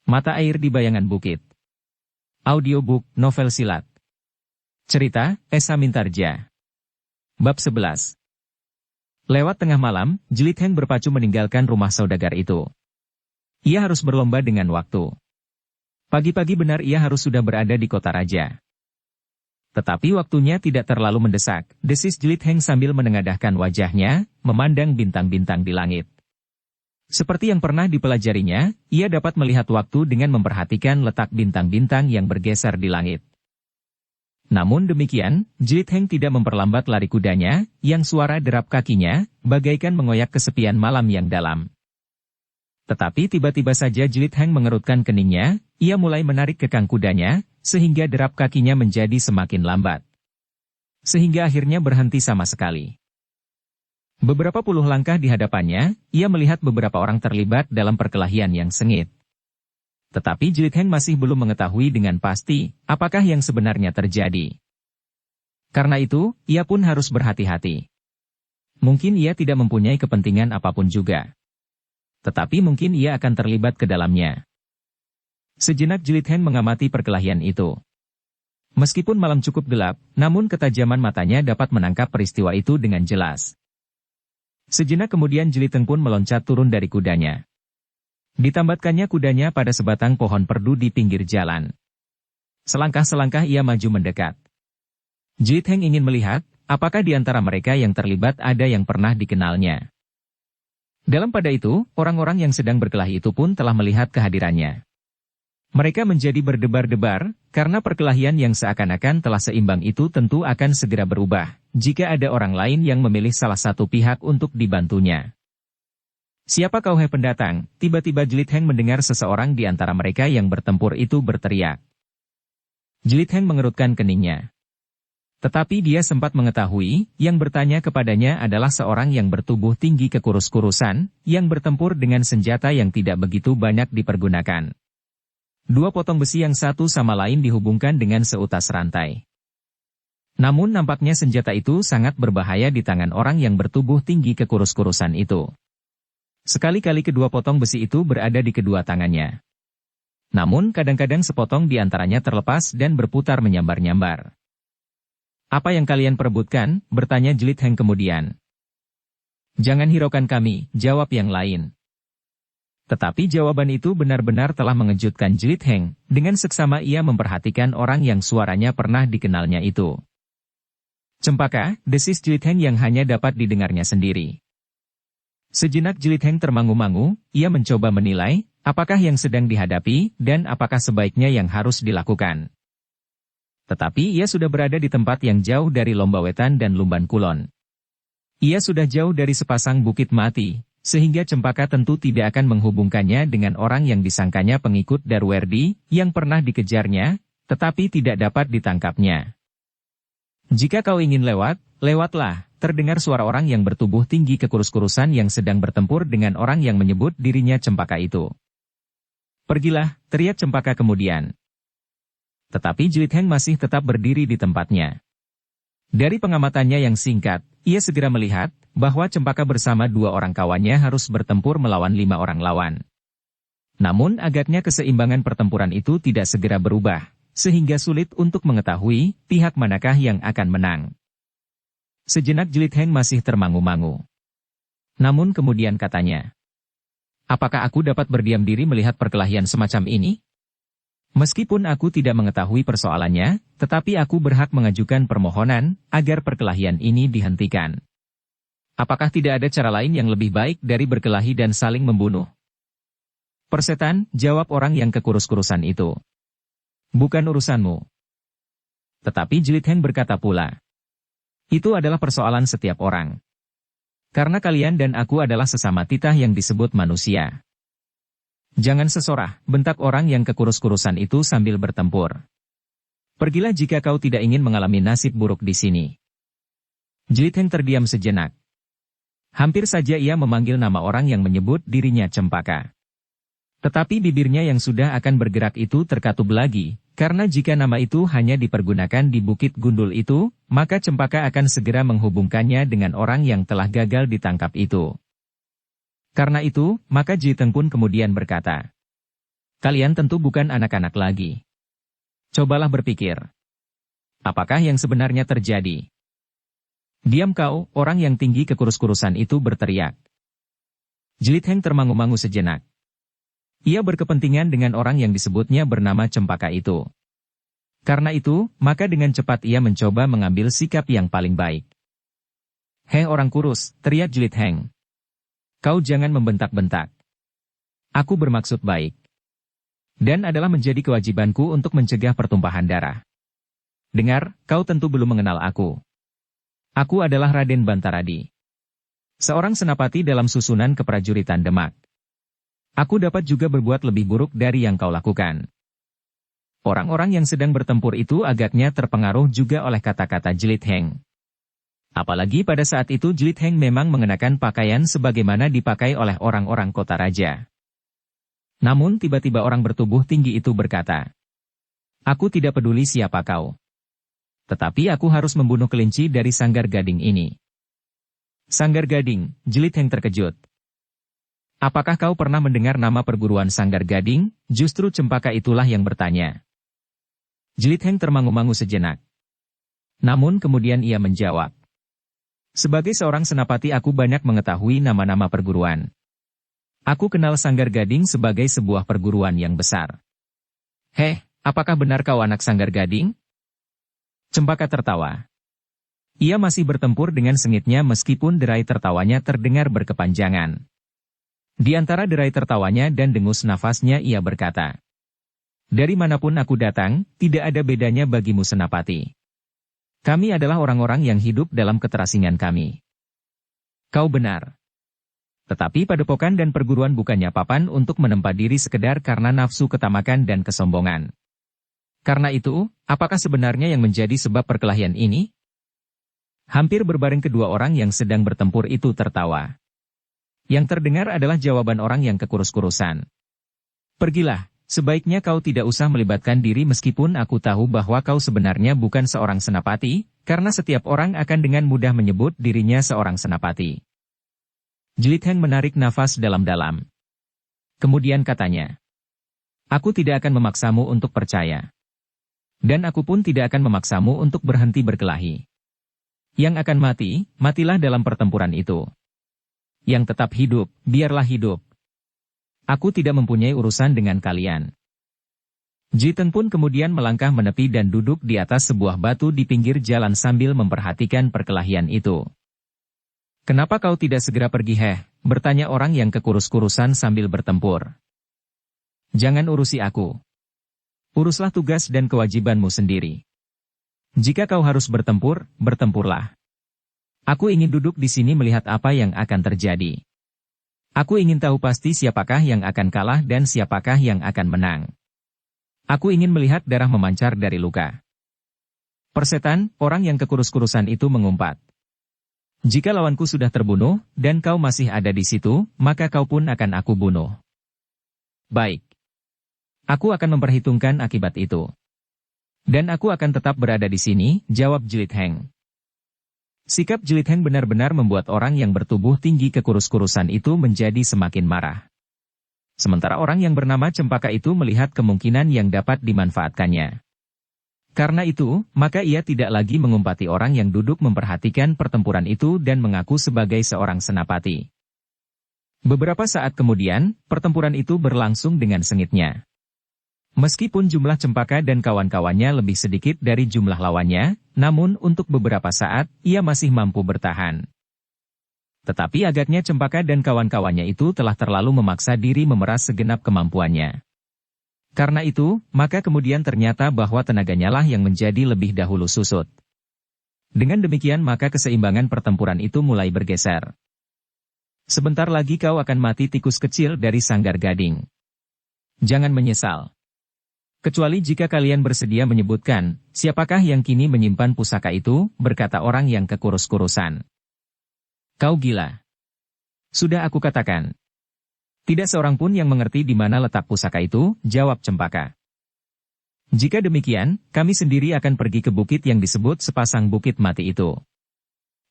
Mata air di bayangan bukit. Audiobook, novel silat. Cerita, Esa Mintarja. Bab 11. Lewat tengah malam, Jelit Heng berpacu meninggalkan rumah saudagar itu. Ia harus berlomba dengan waktu. Pagi-pagi benar ia harus sudah berada di kota raja. Tetapi waktunya tidak terlalu mendesak, desis Jelit Heng sambil menengadahkan wajahnya, memandang bintang-bintang di langit. Seperti yang pernah dipelajarinya, ia dapat melihat waktu dengan memperhatikan letak bintang-bintang yang bergeser di langit. Namun demikian, Jelit Heng tidak memperlambat lari kudanya, yang suara derap kakinya, bagaikan mengoyak kesepian malam yang dalam. Tetapi tiba-tiba saja Jelit Heng mengerutkan keningnya, ia mulai menarik kekang kudanya, sehingga derap kakinya menjadi semakin lambat. Sehingga akhirnya berhenti sama sekali. Beberapa puluh langkah di hadapannya, ia melihat beberapa orang terlibat dalam perkelahian yang sengit. Tetapi Jelit Heng masih belum mengetahui dengan pasti, apakah yang sebenarnya terjadi. Karena itu, ia pun harus berhati-hati. Mungkin ia tidak mempunyai kepentingan apapun juga. Tetapi mungkin ia akan terlibat ke dalamnya. Sejenak Jelit Heng mengamati perkelahian itu. Meskipun malam cukup gelap, namun ketajaman matanya dapat menangkap peristiwa itu dengan jelas. Sejenak kemudian Jelit Heng pun meloncat turun dari kudanya. Ditambatkannya kudanya pada sebatang pohon perdu di pinggir jalan. Selangkah-selangkah ia maju mendekat. Jelit Heng ingin melihat, apakah di antara mereka yang terlibat ada yang pernah dikenalnya. Dalam pada itu, orang-orang yang sedang berkelahi itu pun telah melihat kehadirannya. Mereka menjadi berdebar-debar, karena perkelahian yang seakan-akan telah seimbang itu tentu akan segera berubah, jika ada orang lain yang memilih salah satu pihak untuk dibantunya. "Siapa kau hai pendatang?" Tiba-tiba Jelit Heng mendengar seseorang di antara mereka yang bertempur itu berteriak. Jelit Heng mengerutkan keningnya. Tetapi dia sempat mengetahui, yang bertanya kepadanya adalah seorang yang bertubuh tinggi kekurus-kurusan, yang bertempur dengan senjata yang tidak begitu banyak dipergunakan. Dua potong besi yang satu sama lain dihubungkan dengan seutas rantai. Namun nampaknya senjata itu sangat berbahaya di tangan orang yang bertubuh tinggi kekurus-kurusan itu. Sekali-kali kedua potong besi itu berada di kedua tangannya. Namun kadang-kadang sepotong di antaranya terlepas dan berputar menyambar-nyambar. "Apa yang kalian perebutkan?" bertanya Jelit Heng kemudian. "Jangan hiraukan kami," jawab yang lain. Tetapi jawaban itu benar-benar telah mengejutkan Jelit Heng, dengan seksama ia memperhatikan orang yang suaranya pernah dikenalnya itu. "Cempaka," desis Jelit Heng yang hanya dapat didengarnya sendiri. Sejenak Jelit Heng termangu-mangu, ia mencoba menilai, apakah yang sedang dihadapi, dan apakah sebaiknya yang harus dilakukan. Tetapi ia sudah berada di tempat yang jauh dari Lomba Wetan dan Lumban Kulon. Ia sudah jauh dari sepasang bukit mati, sehingga Cempaka tentu tidak akan menghubungkannya dengan orang yang disangkanya pengikut Darwerdi, yang pernah dikejarnya, tetapi tidak dapat ditangkapnya. "Jika kau ingin lewat, lewatlah," terdengar suara orang yang bertubuh tinggi kekurus-kurusan yang sedang bertempur dengan orang yang menyebut dirinya Cempaka itu. "Pergilah," teriak Cempaka kemudian. Tetapi Jelit Heng masih tetap berdiri di tempatnya. Dari pengamatannya yang singkat, ia segera melihat bahwa Cempaka bersama dua orang kawannya harus bertempur melawan 5 orang lawan. Namun agaknya keseimbangan pertempuran itu tidak segera berubah, sehingga sulit untuk mengetahui pihak manakah yang akan menang. Sejenak Jelit Heng masih termangu-mangu. Namun kemudian katanya, "Apakah aku dapat berdiam diri melihat perkelahian semacam ini? Meskipun aku tidak mengetahui persoalannya, tetapi aku berhak mengajukan permohonan agar perkelahian ini dihentikan. Apakah tidak ada cara lain yang lebih baik dari berkelahi dan saling membunuh?" "Persetan," jawab orang yang kekurus-kurusan itu. "Bukan urusanmu." Tetapi Jelit Heng berkata pula, "Itu adalah persoalan setiap orang. Karena kalian dan aku adalah sesama titah yang disebut manusia." "Jangan sesorah," bentak orang yang kekurus-kurusan itu sambil bertempur. "Pergilah jika kau tidak ingin mengalami nasib buruk di sini." Jelit Heng terdiam sejenak. Hampir saja ia memanggil nama orang yang menyebut dirinya Cempaka. Tetapi bibirnya yang sudah akan bergerak itu terkatup lagi, karena jika nama itu hanya dipergunakan di Bukit Gundul itu, maka Cempaka akan segera menghubungkannya dengan orang yang telah gagal ditangkap itu. Karena itu, maka Jiteng pun kemudian berkata, Kalian tentu bukan anak-anak lagi. Cobalah berpikir. Apakah yang sebenarnya terjadi? Diam kau, orang yang tinggi kekurus-kurusan itu berteriak. Jlit Heng termangu-mangu sejenak. Ia berkepentingan dengan orang yang disebutnya bernama Cempaka itu. Karena itu, maka dengan cepat ia mencoba mengambil sikap yang paling baik. Hei orang kurus, teriak Jlit Heng. Kau jangan membentak-bentak. Aku bermaksud baik. Dan adalah menjadi kewajibanku untuk mencegah pertumpahan darah. Dengar, kau tentu belum mengenal aku. Aku adalah Raden Bantaradi. Seorang senapati dalam susunan keprajuritan Demak. Aku dapat juga berbuat lebih buruk dari yang kau lakukan. Orang-orang yang sedang bertempur itu agaknya terpengaruh juga oleh kata-kata Jlit Heng. Apalagi pada saat itu Jlit Heng memang mengenakan pakaian sebagaimana dipakai oleh orang-orang kota raja. Namun tiba-tiba orang bertubuh tinggi itu berkata, "Aku tidak peduli siapa kau. Tetapi aku harus membunuh kelinci dari Sanggar Gading ini." Sanggar Gading, Jlit Heng terkejut. Apakah kau pernah mendengar nama perguruan Sanggar Gading? Justru Cempaka itulah yang bertanya. Jlit Heng termangu-mangu sejenak. Namun kemudian ia menjawab. Sebagai seorang senapati aku banyak mengetahui nama-nama perguruan. Aku kenal Sanggar Gading sebagai sebuah perguruan yang besar. Heh, apakah benar kau anak Sanggar Gading? Cempaka tertawa. Ia masih bertempur dengan sengitnya meskipun derai tertawanya terdengar berkepanjangan. Di antara derai tertawanya dan dengus nafasnya ia berkata, "Dari manapun aku datang, tidak ada bedanya bagimu senapati. Kami adalah orang-orang yang hidup dalam keterasingan kami." Kau benar. Tetapi padepokan dan perguruan bukannya papan untuk menempa diri sekedar karena nafsu ketamakan dan kesombongan. Karena itu, apakah sebenarnya yang menjadi sebab perkelahian ini? Hampir berbaring kedua orang yang sedang bertempur itu tertawa. Yang terdengar adalah jawaban orang yang kekurus-kurusan. "Pergilah, sebaiknya kau tidak usah melibatkan diri meskipun aku tahu bahwa kau sebenarnya bukan seorang senapati, karena setiap orang akan dengan mudah menyebut dirinya seorang senapati." Jlit Heng menarik nafas dalam-dalam. Kemudian katanya, "Aku tidak akan memaksamu untuk percaya. Dan aku pun tidak akan memaksamu untuk berhenti berkelahi. Yang akan mati, matilah dalam pertempuran itu. Yang tetap hidup, biarlah hidup. Aku tidak mempunyai urusan dengan kalian." Jiten pun kemudian melangkah menepi dan duduk di atas sebuah batu di pinggir jalan sambil memperhatikan perkelahian itu. "Kenapa kau tidak segera pergi bertanya orang yang kekurus-kurusan sambil bertempur. "Jangan urusi aku. Uruslah tugas dan kewajibanmu sendiri. Jika kau harus bertempur, bertempurlah. Aku ingin duduk di sini melihat apa yang akan terjadi. Aku ingin tahu pasti siapakah yang akan kalah dan siapakah yang akan menang. Aku ingin melihat darah memancar dari luka." "Persetan," orang yang kekurus-kurusan itu mengumpat. "Jika lawanku sudah terbunuh, dan kau masih ada di situ, maka kau pun akan aku bunuh." "Baik. Aku akan memperhitungkan akibat itu. Dan aku akan tetap berada di sini," jawab Jlit Heng. Sikap Jlit Heng benar-benar membuat orang yang bertubuh tinggi kekurus-kurusan itu menjadi semakin marah. Sementara orang yang bernama Cempaka itu melihat kemungkinan yang dapat dimanfaatkannya. Karena itu, maka ia tidak lagi mengumpati orang yang duduk memperhatikan pertempuran itu dan mengaku sebagai seorang senapati. Beberapa saat kemudian, pertempuran itu berlangsung dengan sengitnya. Meskipun jumlah Cempaka dan kawan-kawannya lebih sedikit dari jumlah lawannya, namun untuk beberapa saat, ia masih mampu bertahan. Tetapi agaknya Cempaka dan kawan-kawannya itu telah terlalu memaksa diri memeras segenap kemampuannya. Karena itu, maka kemudian ternyata bahwa tenaganya lah yang menjadi lebih dahulu susut. Dengan demikian maka keseimbangan pertempuran itu mulai bergeser. "Sebentar lagi kau akan mati tikus kecil dari Sanggar Gading. Jangan menyesal. Kecuali jika kalian bersedia menyebutkan, siapakah yang kini menyimpan pusaka itu," berkata orang yang kekurus-kurusan. "Kau gila. Sudah aku katakan. Tidak seorang pun yang mengerti di mana letak pusaka itu," jawab Cempaka. "Jika demikian, kami sendiri akan pergi ke bukit yang disebut sepasang bukit mati itu.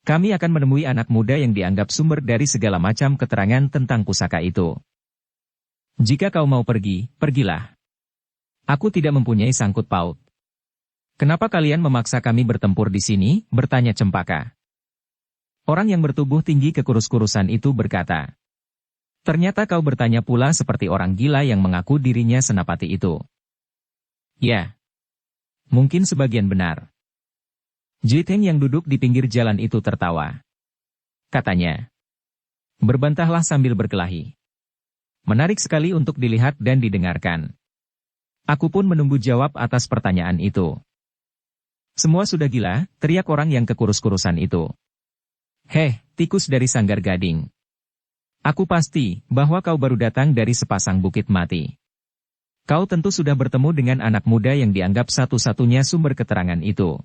Kami akan menemui anak muda yang dianggap sumber dari segala macam keterangan tentang pusaka itu. Jika kau mau pergi, pergilah. Aku tidak mempunyai sangkut paut. Kenapa kalian memaksa kami bertempur di sini? Bertanya Cempaka. Orang yang bertubuh tinggi kekurus-kurusan itu berkata. Ternyata kau bertanya pula seperti orang gila yang mengaku dirinya senapati itu. Ya. Mungkin sebagian benar. Jilitheng yang duduk di pinggir jalan itu tertawa. Katanya. Berbantahlah sambil berkelahi. Menarik sekali untuk dilihat dan didengarkan. Aku pun menunggu jawab atas pertanyaan itu. Semua sudah gila, teriak orang yang kekurus-kurusan itu. Heh, tikus dari Sanggar Gading. Aku pasti bahwa kau baru datang dari sepasang bukit mati. Kau tentu sudah bertemu dengan anak muda yang dianggap satu-satunya sumber keterangan itu.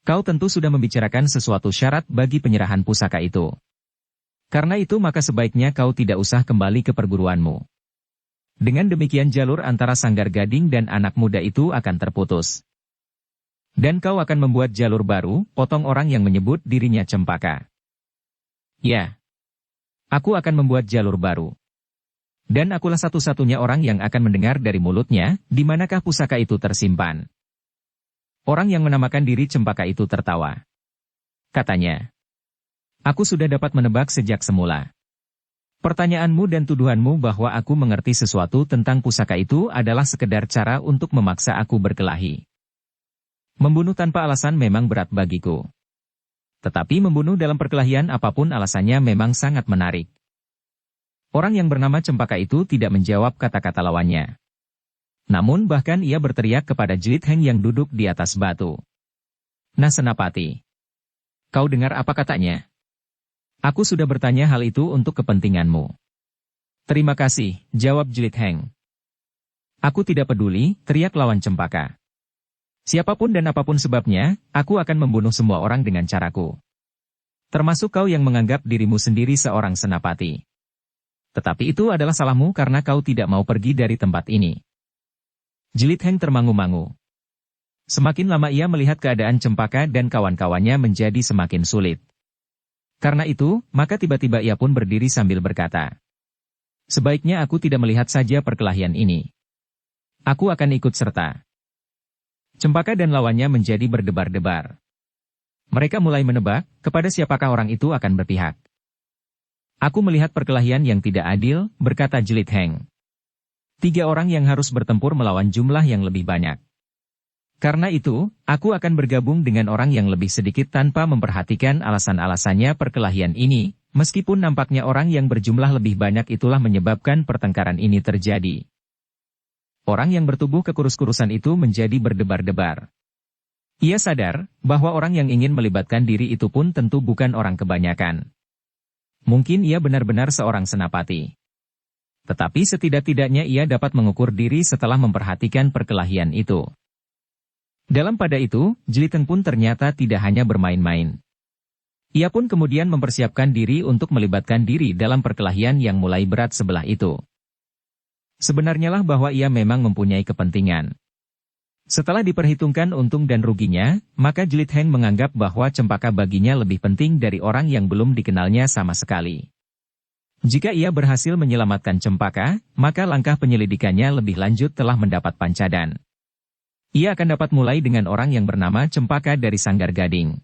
Kau tentu sudah membicarakan sesuatu syarat bagi penyerahan pusaka itu. Karena itu maka sebaiknya kau tidak usah kembali ke perguruanmu. Dengan demikian jalur antara Sanggar Gading dan anak muda itu akan terputus. Dan kau akan membuat jalur baru, potong orang yang menyebut dirinya Cempaka. Ya. Aku akan membuat jalur baru. Dan akulah satu-satunya orang yang akan mendengar dari mulutnya, di manakah pusaka itu tersimpan. Orang yang menamakan diri Cempaka itu tertawa. Katanya. Aku sudah dapat menebak sejak semula. Pertanyaanmu dan tuduhanmu bahwa aku mengerti sesuatu tentang pusaka itu adalah sekedar cara untuk memaksa aku berkelahi. Membunuh tanpa alasan memang berat bagiku. Tetapi membunuh dalam perkelahian apapun alasannya memang sangat menarik. Orang yang bernama Cempaka itu tidak menjawab kata-kata lawannya. Namun bahkan ia berteriak kepada Jilitheng yang duduk di atas batu. Nah Senapati. Kau dengar apa katanya? Aku sudah bertanya hal itu untuk kepentinganmu. Terima kasih, jawab Jilitheng. Aku tidak peduli, teriak lawan Cempaka. Siapapun dan apapun sebabnya, aku akan membunuh semua orang dengan caraku. Termasuk kau yang menganggap dirimu sendiri seorang senapati. Tetapi itu adalah salahmu karena kau tidak mau pergi dari tempat ini. Jilitheng termangu-mangu. Semakin lama ia melihat keadaan Cempaka dan kawan-kawannya menjadi semakin sulit. Karena itu, maka tiba-tiba ia pun berdiri sambil berkata. Sebaiknya aku tidak melihat saja perkelahian ini. Aku akan ikut serta. Cempaka dan lawannya menjadi berdebar-debar. Mereka mulai menebak, kepada siapakah orang itu akan berpihak. Aku melihat perkelahian yang tidak adil, berkata Jilitheng. 3 orang yang harus bertempur melawan jumlah yang lebih banyak. Karena itu, aku akan bergabung dengan orang yang lebih sedikit tanpa memperhatikan alasan-alasannya perkelahian ini, meskipun nampaknya orang yang berjumlah lebih banyak itulah menyebabkan pertengkaran ini terjadi. Orang yang bertubuh kekurus-kurusan itu menjadi berdebar-debar. Ia sadar bahwa orang yang ingin melibatkan diri itu pun tentu bukan orang kebanyakan. Mungkin ia benar-benar seorang senapati. Tetapi setidak-tidaknya ia dapat mengukur diri setelah memperhatikan perkelahian itu. Dalam pada itu, Jilitheng pun ternyata tidak hanya bermain-main. Ia pun kemudian mempersiapkan diri untuk melibatkan diri dalam perkelahian yang mulai berat sebelah itu. Sebenarnya lah bahwa ia memang mempunyai kepentingan. Setelah diperhitungkan untung dan ruginya, maka Jilitheng menganggap bahwa Cempaka baginya lebih penting dari orang yang belum dikenalnya sama sekali. Jika ia berhasil menyelamatkan Cempaka, maka langkah penyelidikannya lebih lanjut telah mendapat pancadan. Ia akan dapat mulai dengan orang yang bernama Cempaka dari Sanggar Gading.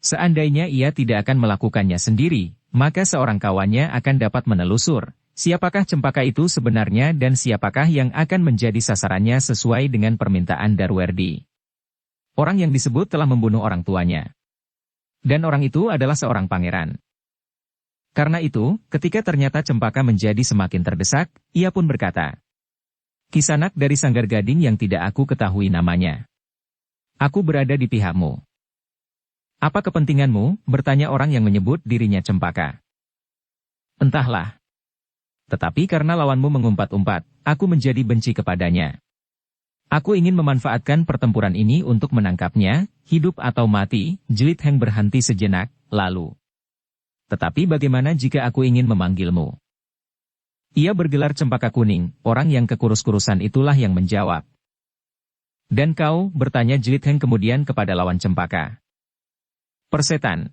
Seandainya ia tidak akan melakukannya sendiri, maka seorang kawannya akan dapat menelusur, siapakah Cempaka itu sebenarnya dan siapakah yang akan menjadi sasarannya sesuai dengan permintaan Darwerdi. Orang yang disebut telah membunuh orang tuanya. Dan orang itu adalah seorang pangeran. Karena itu, ketika ternyata Cempaka menjadi semakin terdesak, ia pun berkata, Kisanak dari Sanggar Gading yang tidak aku ketahui namanya. Aku berada di pihakmu. Apa kepentinganmu? Bertanya orang yang menyebut dirinya Cempaka. Entahlah. Tetapi karena lawanmu mengumpat-umpat, aku menjadi benci kepadanya. Aku ingin memanfaatkan pertempuran ini untuk menangkapnya, hidup atau mati. Jilitheng berhenti sejenak, lalu. Tetapi bagaimana jika aku ingin memanggilmu? Ia bergelar Cempaka Kuning, orang yang kekurus-kurusan itulah yang menjawab. Dan kau, bertanya Jilitheng kemudian kepada lawan Cempaka. Persetan.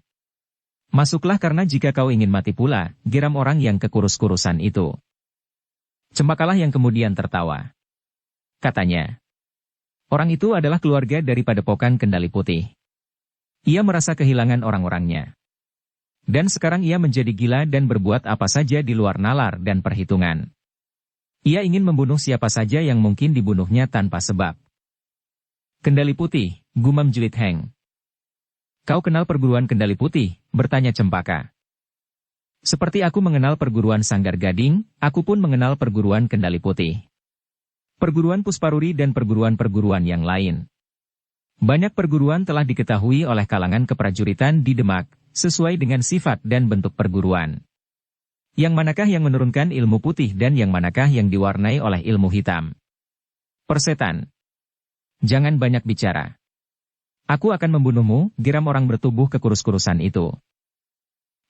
Masuklah karena jika kau ingin mati pula, geram orang yang kekurus-kurusan itu. Cempakalah yang kemudian tertawa. Katanya, orang itu adalah keluarga dari Padepokan Kendali Putih. Ia merasa kehilangan orang-orangnya. Dan sekarang ia menjadi gila dan berbuat apa saja di luar nalar dan perhitungan. Ia ingin membunuh siapa saja yang mungkin dibunuhnya tanpa sebab. Kendali Putih, gumam Jelit Heng. Kau kenal perguruan Kendali Putih? Bertanya Cempaka. Seperti aku mengenal perguruan Sanggar Gading, aku pun mengenal perguruan Kendali Putih. Perguruan Pusparuri dan perguruan-perguruan yang lain. Banyak perguruan telah diketahui oleh kalangan keprajuritan di Demak, sesuai dengan sifat dan bentuk perguruan. Yang manakah yang menurunkan ilmu putih dan yang manakah yang diwarnai oleh ilmu hitam? Persetan. Jangan banyak bicara. Aku akan membunuhmu, geram orang bertubuh kekurus-kurusan itu.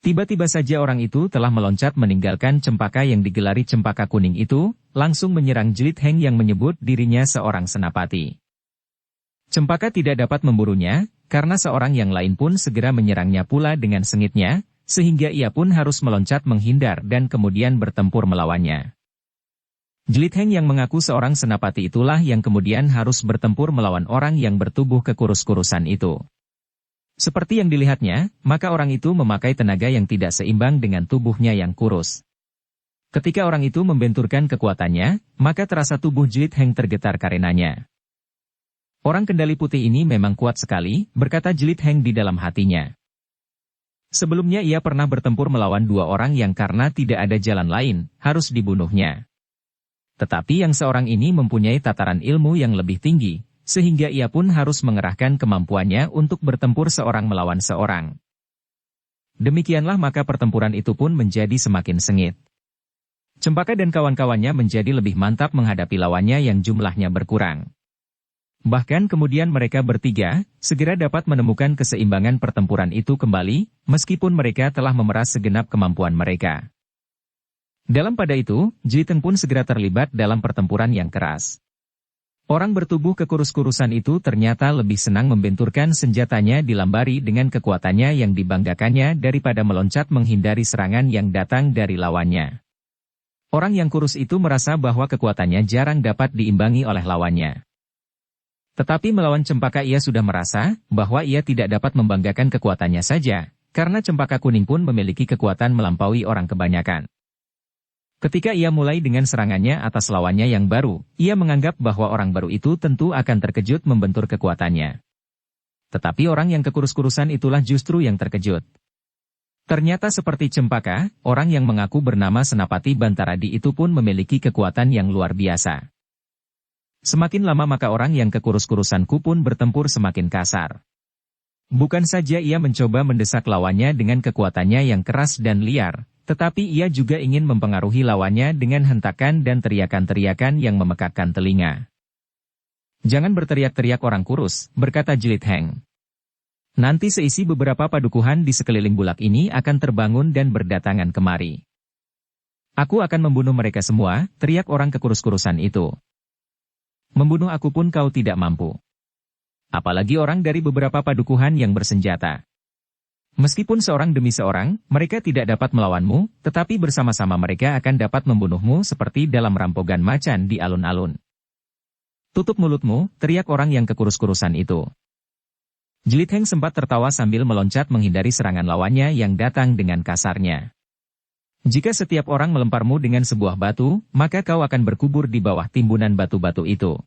Tiba-tiba saja orang itu telah meloncat meninggalkan Cempaka yang digelari Cempaka Kuning itu, langsung menyerang Jelit Heng yang menyebut dirinya seorang senapati. Cempaka tidak dapat memburunya, karena seorang yang lain pun segera menyerangnya pula dengan sengitnya, sehingga ia pun harus meloncat menghindar dan kemudian bertempur melawannya. Jelit Heng yang mengaku seorang senapati itulah yang kemudian harus bertempur melawan orang yang bertubuh kekurus-kurusan itu. Seperti yang dilihatnya, maka orang itu memakai tenaga yang tidak seimbang dengan tubuhnya yang kurus. Ketika orang itu membenturkan kekuatannya, maka terasa tubuh Jelit Heng tergetar karenanya. Orang Kendali Putih ini memang kuat sekali, berkata Jelit Heng di dalam hatinya. Sebelumnya ia pernah bertempur melawan dua orang yang karena tidak ada jalan lain, harus dibunuhnya. Tetapi yang seorang ini mempunyai tataran ilmu yang lebih tinggi, sehingga ia pun harus mengerahkan kemampuannya untuk bertempur seorang melawan seorang. Demikianlah maka pertempuran itu pun menjadi semakin sengit. Cempaka dan kawan-kawannya menjadi lebih mantap menghadapi lawannya yang jumlahnya berkurang. Bahkan kemudian mereka bertiga, segera dapat menemukan keseimbangan pertempuran itu kembali, meskipun mereka telah memeras segenap kemampuan mereka. Dalam pada itu, Jelit Heng pun segera terlibat dalam pertempuran yang keras. Orang bertubuh kekurus-kurusan itu ternyata lebih senang membenturkan senjatanya dilambari dengan kekuatannya yang dibanggakannya daripada meloncat menghindari serangan yang datang dari lawannya. Orang yang kurus itu merasa bahwa kekuatannya jarang dapat diimbangi oleh lawannya. Tetapi melawan Cempaka ia sudah merasa bahwa ia tidak dapat membanggakan kekuatannya saja, karena Cempaka Kuning pun memiliki kekuatan melampaui orang kebanyakan. Ketika ia mulai dengan serangannya atas lawannya yang baru, ia menganggap bahwa orang baru itu tentu akan terkejut membentur kekuatannya. Tetapi orang yang kekurus-kurusan itulah justru yang terkejut. Ternyata seperti Cempaka, orang yang mengaku bernama Senapati Bantaradi itu pun memiliki kekuatan yang luar biasa. Semakin lama maka orang yang kekurus-kurusanku pun bertempur semakin kasar. Bukan saja ia mencoba mendesak lawannya dengan kekuatannya yang keras dan liar, tetapi ia juga ingin mempengaruhi lawannya dengan hentakan dan teriakan-teriakan yang memekakkan telinga. Jangan berteriak-teriak orang kurus, berkata Jelit Heng. Nanti seisi beberapa padukuhan di sekeliling bulak ini akan terbangun dan berdatangan kemari. Aku akan membunuh mereka semua, teriak orang kekurus-kurusan itu. Membunuh aku pun kau tidak mampu. Apalagi orang dari beberapa padukuhan yang bersenjata. Meskipun seorang demi seorang, mereka tidak dapat melawanmu, tetapi bersama-sama mereka akan dapat membunuhmu seperti dalam rampogan macan di alun-alun. Tutup mulutmu, teriak orang yang kekurus-kurusan itu. Jelit Heng sempat tertawa sambil meloncat menghindari serangan lawannya yang datang dengan kasarnya. Jika setiap orang melemparmu dengan sebuah batu, maka kau akan berkubur di bawah timbunan batu-batu itu.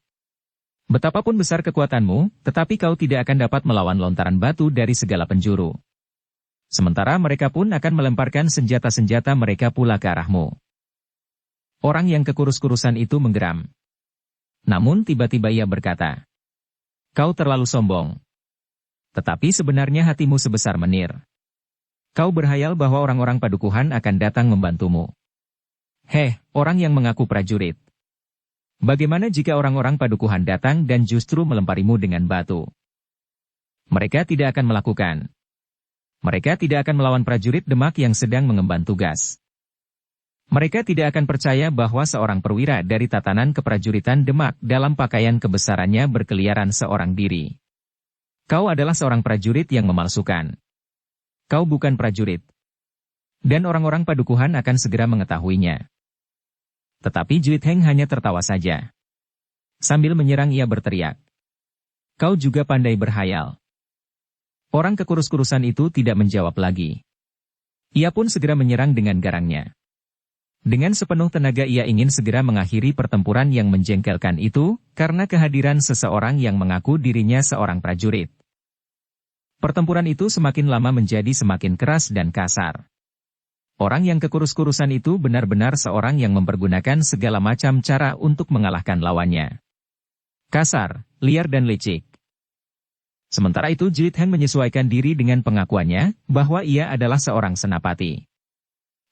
Betapapun besar kekuatanmu, tetapi kau tidak akan dapat melawan lontaran batu dari segala penjuru. Sementara mereka pun akan melemparkan senjata-senjata mereka pula ke arahmu. Orang yang kekurus-kurusan itu menggeram. Namun tiba-tiba ia berkata, kau terlalu sombong. Tetapi sebenarnya hatimu sebesar menir. Kau berhayal bahwa orang-orang padukuhan akan datang membantumu. Heh, orang yang mengaku prajurit. Bagaimana jika orang-orang padukuhan datang dan justru melemparimu dengan batu? Mereka tidak akan melakukan. Mereka tidak akan melawan prajurit Demak yang sedang mengemban tugas. Mereka tidak akan percaya bahwa seorang perwira dari tatanan keprajuritan Demak dalam pakaian kebesarannya berkeliaran seorang diri. Kau adalah seorang prajurit yang memalsukan. Kau bukan prajurit. Dan orang-orang padukuhan akan segera mengetahuinya. Tetapi Jlit Heng hanya tertawa saja. Sambil menyerang ia berteriak. Kau juga pandai berhayal. Orang kekurus-kurusan itu tidak menjawab lagi. Ia pun segera menyerang dengan garangnya. Dengan sepenuh tenaga ia ingin segera mengakhiri pertempuran yang menjengkelkan itu, karena kehadiran seseorang yang mengaku dirinya seorang prajurit. Pertempuran itu semakin lama menjadi semakin keras dan kasar. Orang yang kekurus-kurusan itu benar-benar seorang yang mempergunakan segala macam cara untuk mengalahkan lawannya. Kasar, liar dan licik. Sementara itu Jlit Heng menyesuaikan diri dengan pengakuannya, bahwa ia adalah seorang senapati.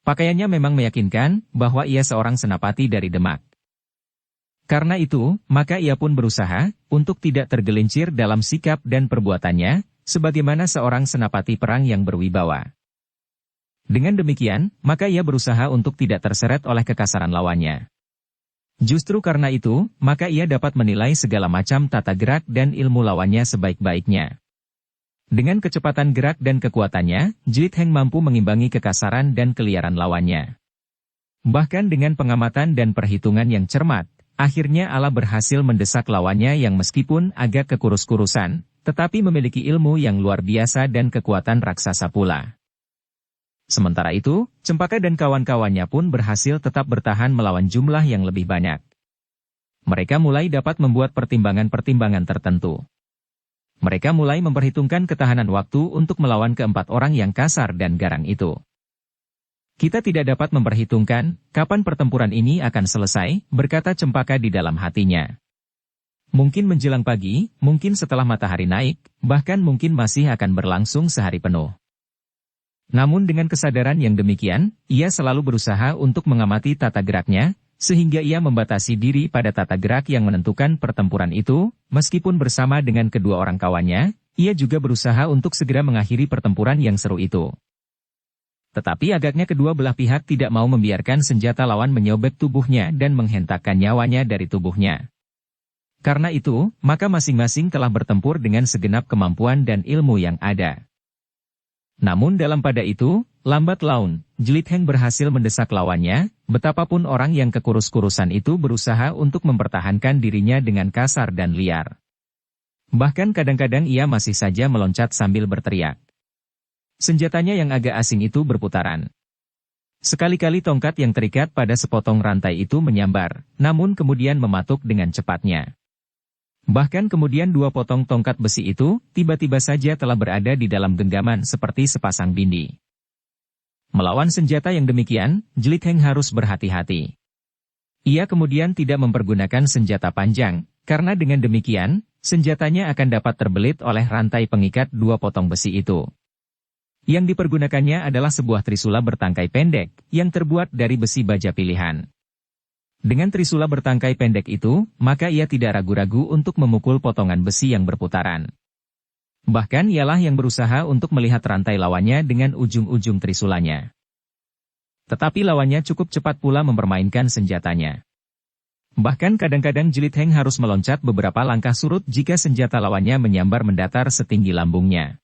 Pakaiannya memang meyakinkan, bahwa ia seorang senapati dari Demak. Karena itu, maka ia pun berusaha, untuk tidak tergelincir dalam sikap dan perbuatannya, sebagaimana seorang senapati perang yang berwibawa. Dengan demikian, maka ia berusaha untuk tidak terseret oleh kekasaran lawannya. Justru karena itu, maka ia dapat menilai segala macam tata gerak dan ilmu lawannya sebaik-baiknya. Dengan kecepatan gerak dan kekuatannya, Jlit Heng mampu mengimbangi kekasaran dan keliaran lawannya. Bahkan dengan pengamatan dan perhitungan yang cermat, akhirnya Allah berhasil mendesak lawannya yang meskipun agak kekurus-kurusan, tetapi memiliki ilmu yang luar biasa dan kekuatan raksasa pula. Sementara itu, Cempaka dan kawan-kawannya pun berhasil tetap bertahan melawan jumlah yang lebih banyak. Mereka mulai dapat membuat pertimbangan-pertimbangan tertentu. Mereka mulai memperhitungkan ketahanan waktu untuk melawan keempat orang yang kasar dan garang itu. Kita tidak dapat memperhitungkan kapan pertempuran ini akan selesai, berkata Cempaka di dalam hatinya. Mungkin menjelang pagi, mungkin setelah matahari naik, bahkan mungkin masih akan berlangsung sehari penuh. Namun dengan kesadaran yang demikian, ia selalu berusaha untuk mengamati tata geraknya, sehingga ia membatasi diri pada tata gerak yang menentukan pertempuran itu, meskipun bersama dengan kedua orang kawannya, ia juga berusaha untuk segera mengakhiri pertempuran yang seru itu. Tetapi agaknya kedua belah pihak tidak mau membiarkan senjata lawan menyobek tubuhnya dan menghentakkan nyawanya dari tubuhnya. Karena itu, maka masing-masing telah bertempur dengan segenap kemampuan dan ilmu yang ada. Namun dalam pada itu, lambat laun, Jlit Heng berhasil mendesak lawannya, betapapun orang yang kekurus-kurusan itu berusaha untuk mempertahankan dirinya dengan kasar dan liar. Bahkan kadang-kadang ia masih saja meloncat sambil berteriak. Senjatanya yang agak asing itu berputaran. Sekali-kali tongkat yang terikat pada sepotong rantai itu menyambar, namun kemudian mematuk dengan cepatnya. Bahkan kemudian dua potong tongkat besi itu, tiba-tiba saja telah berada di dalam genggaman seperti sepasang bindi. Melawan senjata yang demikian, Jlit Heng harus berhati-hati. Ia kemudian tidak mempergunakan senjata panjang, karena dengan demikian, senjatanya akan dapat terbelit oleh rantai pengikat dua potong besi itu. Yang dipergunakannya adalah sebuah trisula bertangkai pendek, yang terbuat dari besi baja pilihan. Dengan trisula bertangkai pendek itu, maka ia tidak ragu-ragu untuk memukul potongan besi yang berputaran. Bahkan ialah yang berusaha untuk melihat rantai lawannya dengan ujung-ujung trisulanya. Tetapi lawannya cukup cepat pula mempermainkan senjatanya. Bahkan kadang-kadang Jlit Heng harus meloncat beberapa langkah surut jika senjata lawannya menyambar mendatar setinggi lambungnya.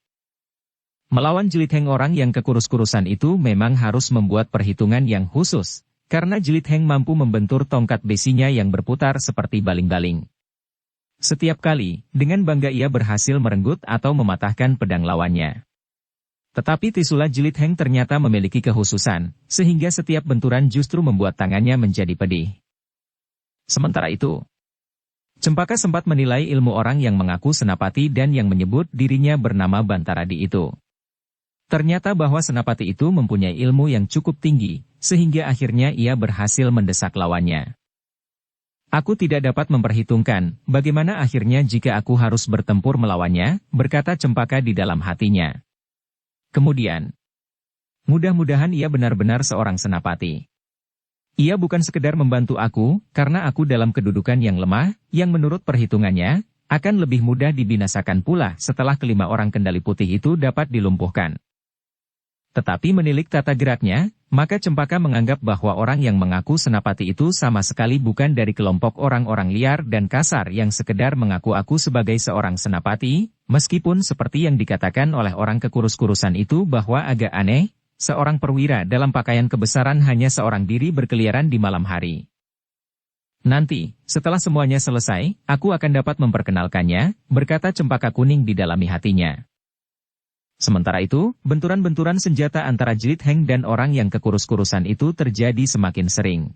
Melawan Jlit Heng orang yang kekurus-kurusan itu memang harus membuat perhitungan yang khusus. Karena Jlit Heng mampu membentur tongkat besinya yang berputar seperti baling-baling. Setiap kali, dengan bangga ia berhasil merenggut atau mematahkan pedang lawannya. Tetapi trisula Jlit Heng ternyata memiliki kekhususan, sehingga setiap benturan justru membuat tangannya menjadi pedih. Sementara itu, Cempaka sempat menilai ilmu orang yang mengaku senapati dan yang menyebut dirinya bernama Bantaradi itu. Ternyata bahwa senapati itu mempunyai ilmu yang cukup tinggi, sehingga akhirnya ia berhasil mendesak lawannya. Aku tidak dapat memperhitungkan, bagaimana akhirnya jika aku harus bertempur melawannya, berkata Cempaka di dalam hatinya. Kemudian, mudah-mudahan ia benar-benar seorang senapati. Ia bukan sekedar membantu aku, karena aku dalam kedudukan yang lemah, yang menurut perhitungannya, akan lebih mudah dibinasakan pula setelah kelima orang kendali putih itu dapat dilumpuhkan. Tetapi menilik tata geraknya, maka Cempaka menganggap bahwa orang yang mengaku senapati itu sama sekali bukan dari kelompok orang-orang liar dan kasar yang sekedar mengaku-aku sebagai seorang senapati, meskipun seperti yang dikatakan oleh orang kekurus-kurusan itu bahwa agak aneh, seorang perwira dalam pakaian kebesaran hanya seorang diri berkeliaran di malam hari. Nanti, setelah semuanya selesai, aku akan dapat memperkenalkannya, berkata Cempaka Kuning di dalam hatinya. Sementara itu, benturan-benturan senjata antara Jelit Heng dan orang yang kekurus-kurusan itu terjadi semakin sering.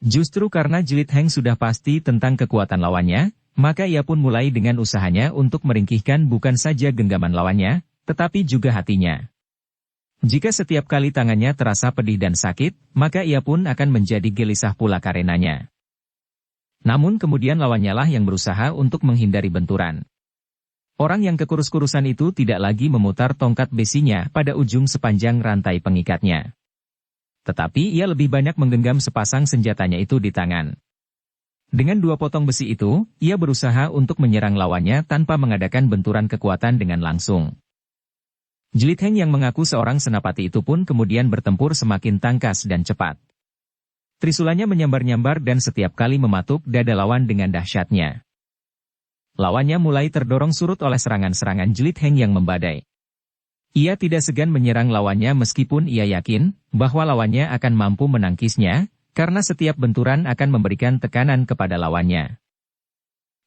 Justru karena Jelit Heng sudah pasti tentang kekuatan lawannya, maka ia pun mulai dengan usahanya untuk meringkihkan bukan saja genggaman lawannya, tetapi juga hatinya. Jika setiap kali tangannya terasa pedih dan sakit, maka ia pun akan menjadi gelisah pula karenanya. Namun kemudian lawannya lah yang berusaha untuk menghindari benturan. Orang yang kekurus-kurusan itu tidak lagi memutar tongkat besinya pada ujung sepanjang rantai pengikatnya. Tetapi ia lebih banyak menggenggam sepasang senjatanya itu di tangan. Dengan dua potong besi itu, ia berusaha untuk menyerang lawannya tanpa mengadakan benturan kekuatan dengan langsung. Jelit Heng yang mengaku seorang senapati itu pun kemudian bertempur semakin tangkas dan cepat. Trisulanya menyambar-nyambar dan setiap kali mematuk dada lawan dengan dahsyatnya. Lawannya mulai terdorong surut oleh serangan-serangan Jelit Heng yang membadai. Ia tidak segan menyerang lawannya meskipun ia yakin bahwa lawannya akan mampu menangkisnya, karena setiap benturan akan memberikan tekanan kepada lawannya.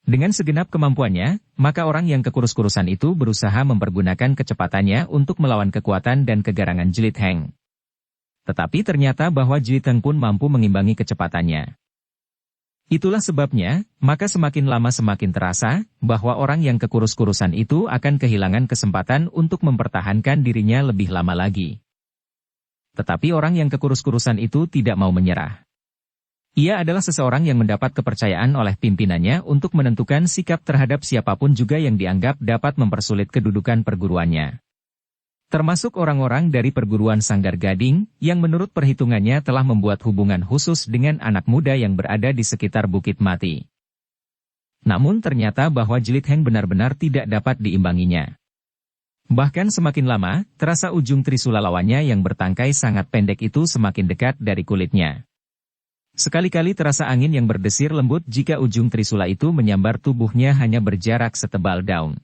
Dengan segenap kemampuannya, maka orang yang kekurus-kurusan itu berusaha mempergunakan kecepatannya untuk melawan kekuatan dan kegarangan Jelit Heng. Tetapi ternyata bahwa Jelit Heng pun mampu mengimbangi kecepatannya. Itulah sebabnya, maka semakin lama semakin terasa, bahwa orang yang kekurus-kurusan itu akan kehilangan kesempatan untuk mempertahankan dirinya lebih lama lagi. Tetapi orang yang kekurus-kurusan itu tidak mau menyerah. Ia adalah seseorang yang mendapat kepercayaan oleh pimpinannya untuk menentukan sikap terhadap siapapun juga yang dianggap dapat mempersulit kedudukan perguruannya. Termasuk orang-orang dari perguruan Sanggar Gading, yang menurut perhitungannya telah membuat hubungan khusus dengan anak muda yang berada di sekitar Bukit Mati. Namun ternyata bahwa Jelit Heng benar-benar tidak dapat diimbanginya. Bahkan semakin lama, terasa ujung trisula lawannya yang bertangkai sangat pendek itu semakin dekat dari kulitnya. Sekali-kali terasa angin yang berdesir lembut jika ujung trisula itu menyambar tubuhnya hanya berjarak setebal daun.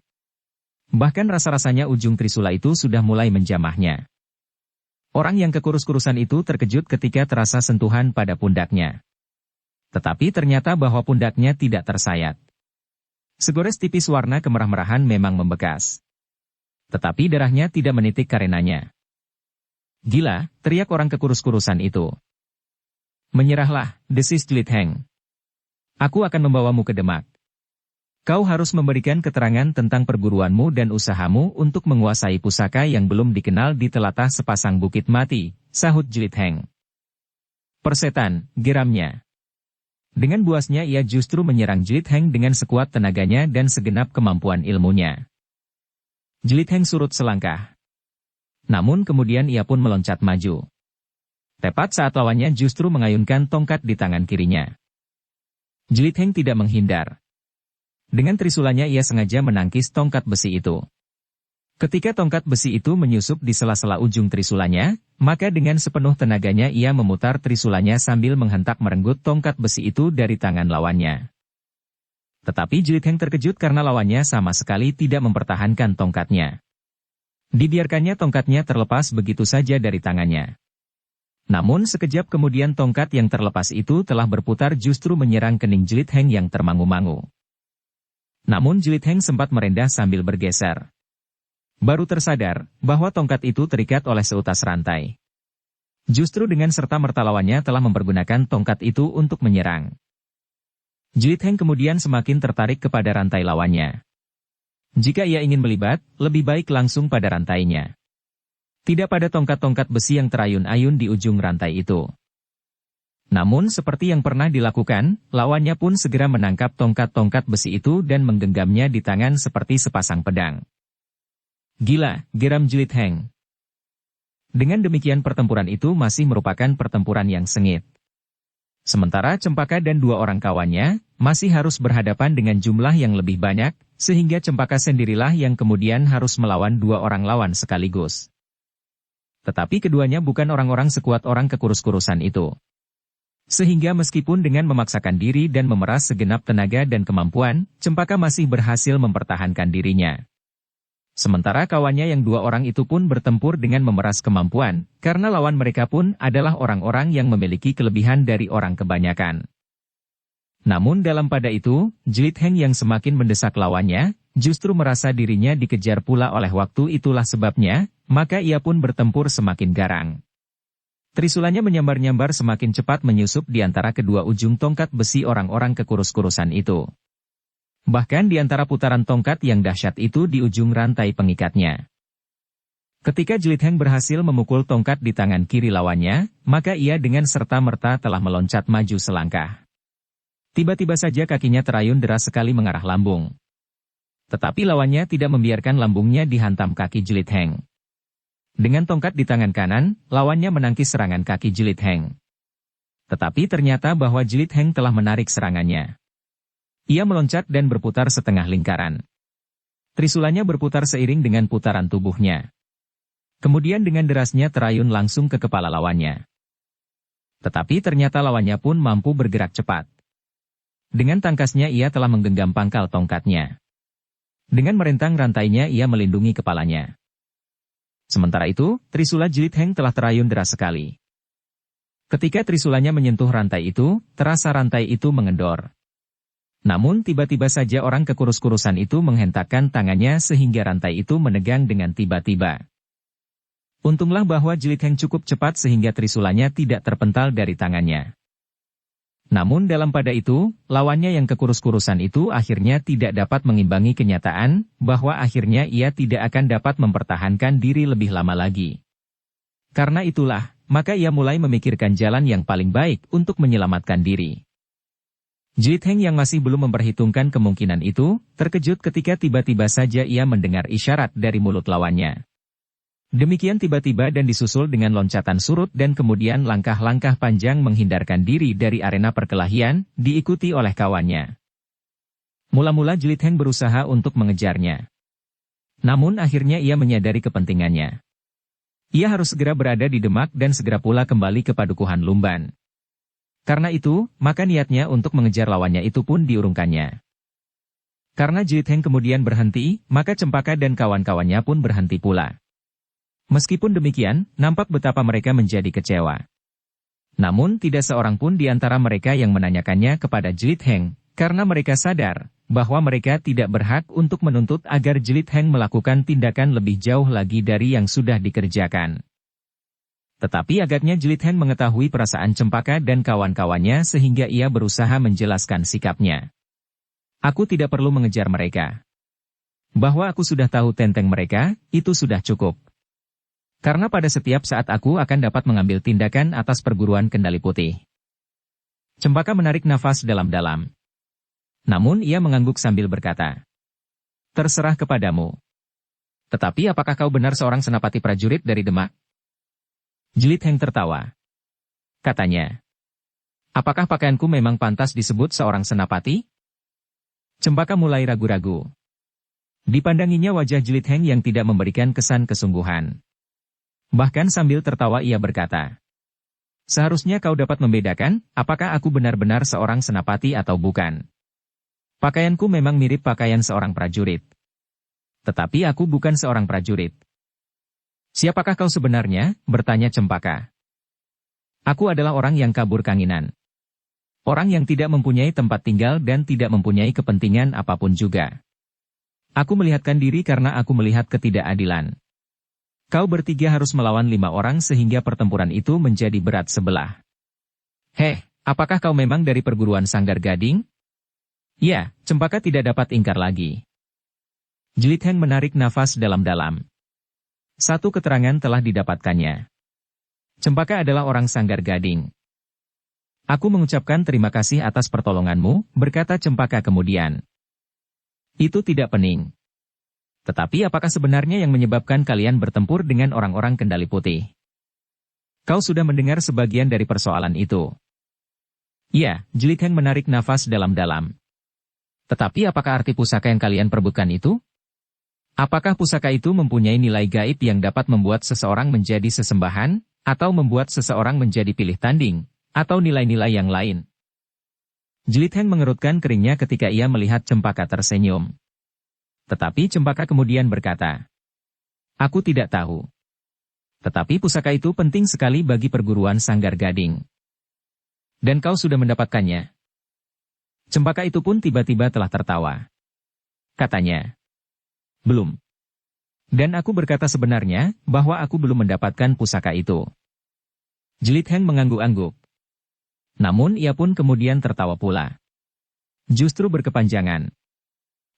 Bahkan rasa-rasanya ujung trisula itu sudah mulai menjamahnya. Orang yang kekurus-kurusan itu terkejut ketika terasa sentuhan pada pundaknya. Tetapi ternyata bahwa pundaknya tidak tersayat. Segores tipis warna kemerah-merahan memang membekas. Tetapi darahnya tidak menitik karenanya. Gila, teriak orang kekurus-kurusan itu. Menyerahlah, desis Jelit Heng. Aku akan membawamu ke Demak. Kau harus memberikan keterangan tentang perguruanmu dan usahamu untuk menguasai pusaka yang belum dikenal di telatah sepasang Bukit Mati, sahut Jelit Heng. Persetan, geramnya. Dengan buasnya ia justru menyerang Jelit Heng dengan sekuat tenaganya dan segenap kemampuan ilmunya. Jelit Heng surut selangkah. Namun kemudian ia pun meloncat maju. Tepat saat lawannya justru mengayunkan tongkat di tangan kirinya. Jelit Heng tidak menghindar. Dengan trisulanya ia sengaja menangkis tongkat besi itu. Ketika tongkat besi itu menyusup di sela-sela ujung trisulanya, maka dengan sepenuh tenaganya ia memutar trisulanya sambil menghentak merenggut tongkat besi itu dari tangan lawannya. Tetapi Jelit Heng terkejut karena lawannya sama sekali tidak mempertahankan tongkatnya. Dibiarkannya tongkatnya terlepas begitu saja dari tangannya. Namun sekejap kemudian tongkat yang terlepas itu telah berputar justru menyerang kening Jelit Heng yang termangu-mangu. Namun Jelit Heng sempat merendah sambil bergeser. Baru tersadar bahwa tongkat itu terikat oleh seutas rantai. Justru dengan serta-merta lawannya telah mempergunakan tongkat itu untuk menyerang. Jelit Heng kemudian semakin tertarik kepada rantai lawannya. Jika ia ingin melibat, lebih baik langsung pada rantainya. Tidak pada tongkat-tongkat besi yang terayun-ayun di ujung rantai itu. Namun seperti yang pernah dilakukan, lawannya pun segera menangkap tongkat-tongkat besi itu dan menggenggamnya di tangan seperti sepasang pedang. Gila, geram Jelit Heng. Dengan demikian pertempuran itu masih merupakan pertempuran yang sengit. Sementara Cempaka dan dua orang kawannya, masih harus berhadapan dengan jumlah yang lebih banyak, sehingga Cempaka sendirilah yang kemudian harus melawan dua orang lawan sekaligus. Tetapi keduanya bukan orang-orang sekuat orang kekurus-kurusan itu. Sehingga meskipun dengan memaksakan diri dan memeras segenap tenaga dan kemampuan, Cempaka masih berhasil mempertahankan dirinya. Sementara kawannya yang dua orang itu pun bertempur dengan memeras kemampuan, karena lawan mereka pun adalah orang-orang yang memiliki kelebihan dari orang kebanyakan. Namun dalam pada itu, Jlit Heng yang semakin mendesak lawannya, justru merasa dirinya dikejar pula oleh waktu. Itulah sebabnya, maka ia pun bertempur semakin garang. Trisulanya menyambar-nyambar semakin cepat menyusup di antara kedua ujung tongkat besi orang-orang kekurus-kurusan itu. Bahkan di antara putaran tongkat yang dahsyat itu di ujung rantai pengikatnya. Ketika Jlit Heng berhasil memukul tongkat di tangan kiri lawannya, maka ia dengan serta-merta telah meloncat maju selangkah. Tiba-tiba saja kakinya terayun deras sekali mengarah lambung. Tetapi lawannya tidak membiarkan lambungnya dihantam kaki Jlit Heng. Dengan tongkat di tangan kanan, lawannya menangkis serangan kaki Jlit Heng. Tetapi ternyata bahwa Jlit Heng telah menarik serangannya. Ia meloncat dan berputar setengah lingkaran. Trisulanya berputar seiring dengan putaran tubuhnya. Kemudian dengan derasnya terayun langsung ke kepala lawannya. Tetapi ternyata lawannya pun mampu bergerak cepat. Dengan tangkasnya ia telah menggenggam pangkal tongkatnya. Dengan merentang rantainya ia melindungi kepalanya. Sementara itu, trisula Jlit Heng telah terayun deras sekali. Ketika trisulanya menyentuh rantai itu, terasa rantai itu mengendor. Namun tiba-tiba saja orang kekurus-kurusan itu menghentakkan tangannya sehingga rantai itu menegang dengan tiba-tiba. Untunglah bahwa Jlit Heng cukup cepat sehingga trisulanya tidak terpental dari tangannya. Namun dalam pada itu, lawannya yang kekurus-kurusan itu akhirnya tidak dapat mengimbangi kenyataan, bahwa akhirnya ia tidak akan dapat mempertahankan diri lebih lama lagi. Karena itulah, maka ia mulai memikirkan jalan yang paling baik untuk menyelamatkan diri. Jlit Heng yang masih belum memperhitungkan kemungkinan itu, terkejut ketika tiba-tiba saja ia mendengar isyarat dari mulut lawannya. Demikian tiba-tiba dan disusul dengan loncatan surut dan kemudian langkah-langkah panjang menghindarkan diri dari arena perkelahian, diikuti oleh kawannya. Mula-mula Jlit Heng berusaha untuk mengejarnya. Namun akhirnya ia menyadari kepentingannya. Ia harus segera berada di Demak dan segera pula kembali ke Padukuhan Lumban. Karena itu, maka niatnya untuk mengejar lawannya itu pun diurungkannya. Karena Jlit Heng kemudian berhenti, maka Cempaka dan kawan-kawannya pun berhenti pula. Meskipun demikian, nampak betapa mereka menjadi kecewa. Namun tidak seorang pun di antara mereka yang menanyakannya kepada Jlit Heng, karena mereka sadar bahwa mereka tidak berhak untuk menuntut agar Jlit Heng melakukan tindakan lebih jauh lagi dari yang sudah dikerjakan. Tetapi agaknya Jlit Heng mengetahui perasaan Cempaka dan kawan-kawannya sehingga ia berusaha menjelaskan sikapnya. Aku tidak perlu mengejar mereka. Bahwa aku sudah tahu tenteng mereka, itu sudah cukup. Karena pada setiap saat aku akan dapat mengambil tindakan atas perguruan Kendali Putih. Cempaka menarik nafas dalam-dalam. Namun ia mengangguk sambil berkata, "Terserah kepadamu. Tetapi apakah kau benar seorang senapati prajurit dari Demak?" Jlit Heng tertawa. Katanya, "Apakah pakaianku memang pantas disebut seorang senapati?" Cempaka mulai ragu-ragu. Dipandanginya wajah Jlit Heng yang tidak memberikan kesan kesungguhan. Bahkan sambil tertawa ia berkata, "Seharusnya kau dapat membedakan, apakah aku benar-benar seorang senapati atau bukan. Pakaianku memang mirip pakaian seorang prajurit. Tetapi aku bukan seorang prajurit." "Siapakah kau sebenarnya?" bertanya Cempaka. "Aku adalah orang yang kabur kanginan. Orang yang tidak mempunyai tempat tinggal dan tidak mempunyai kepentingan apapun juga. Aku melihatkan diri karena aku melihat ketidakadilan. Kau bertiga harus melawan 5 orang sehingga pertempuran itu menjadi berat sebelah. Heh, apakah kau memang dari perguruan Sanggar Gading?" "Ya," Cempaka tidak dapat ingkar lagi. Jlit Heng menarik nafas dalam-dalam. Satu keterangan telah didapatkannya. Cempaka adalah orang Sanggar Gading. "Aku mengucapkan terima kasih atas pertolonganmu," berkata Cempaka kemudian. "Itu tidak pening. Tetapi apakah sebenarnya yang menyebabkan kalian bertempur dengan orang-orang Kendali Putih? Kau sudah mendengar sebagian dari persoalan itu?" "Ya," Jlit Heng menarik nafas dalam-dalam. "Tetapi apakah arti pusaka yang kalian perebutkan itu? Apakah pusaka itu mempunyai nilai gaib yang dapat membuat seseorang menjadi sesembahan, atau membuat seseorang menjadi pilih tanding, atau nilai-nilai yang lain?" Jlit Heng mengerutkan keringnya ketika ia melihat Cempaka tersenyum. Tetapi Cempaka kemudian berkata, "Aku tidak tahu. Tetapi pusaka itu penting sekali bagi perguruan Sanggar Gading. Dan kau sudah mendapatkannya?" Cempaka itu pun tiba-tiba telah tertawa. Katanya, belum. Dan aku berkata sebenarnya, bahwa aku belum mendapatkan pusaka itu. Jelit Heng mengangguk-angguk. Namun ia pun kemudian tertawa pula. Justru berkepanjangan.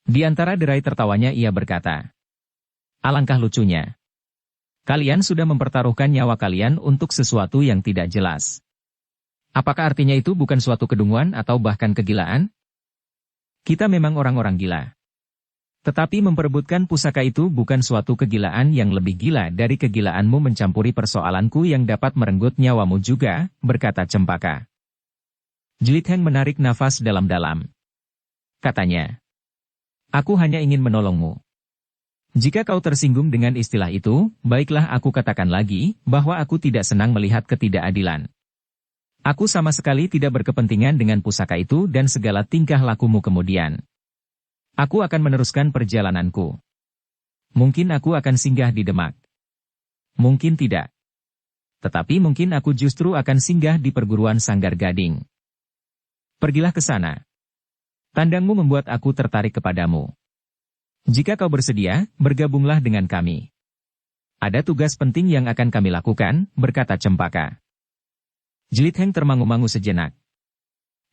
Di antara derai tertawanya ia berkata, alangkah lucunya. Kalian sudah mempertaruhkan nyawa kalian untuk sesuatu yang tidak jelas. Apakah artinya itu bukan suatu kedunguan atau bahkan kegilaan? Kita memang orang-orang gila. Tetapi memperebutkan pusaka itu bukan suatu kegilaan yang lebih gila dari kegilaanmu mencampuri persoalanku yang dapat merenggut nyawamu juga, berkata Cempaka. Jelit Heng menarik nafas dalam-dalam. Katanya, aku hanya ingin menolongmu. Jika kau tersinggung dengan istilah itu, baiklah aku katakan lagi, bahwa aku tidak senang melihat ketidakadilan. Aku sama sekali tidak berkepentingan dengan pusaka itu dan segala tingkah lakumu kemudian. Aku akan meneruskan perjalananku. Mungkin aku akan singgah di Demak. Mungkin tidak. Tetapi mungkin aku justru akan singgah di perguruan Sanggar Gading. Pergilah ke sana. Tandangmu membuat aku tertarik kepadamu. Jika kau bersedia, bergabunglah dengan kami. Ada tugas penting yang akan kami lakukan, berkata Cempaka. Jelit Heng termangu-mangu sejenak.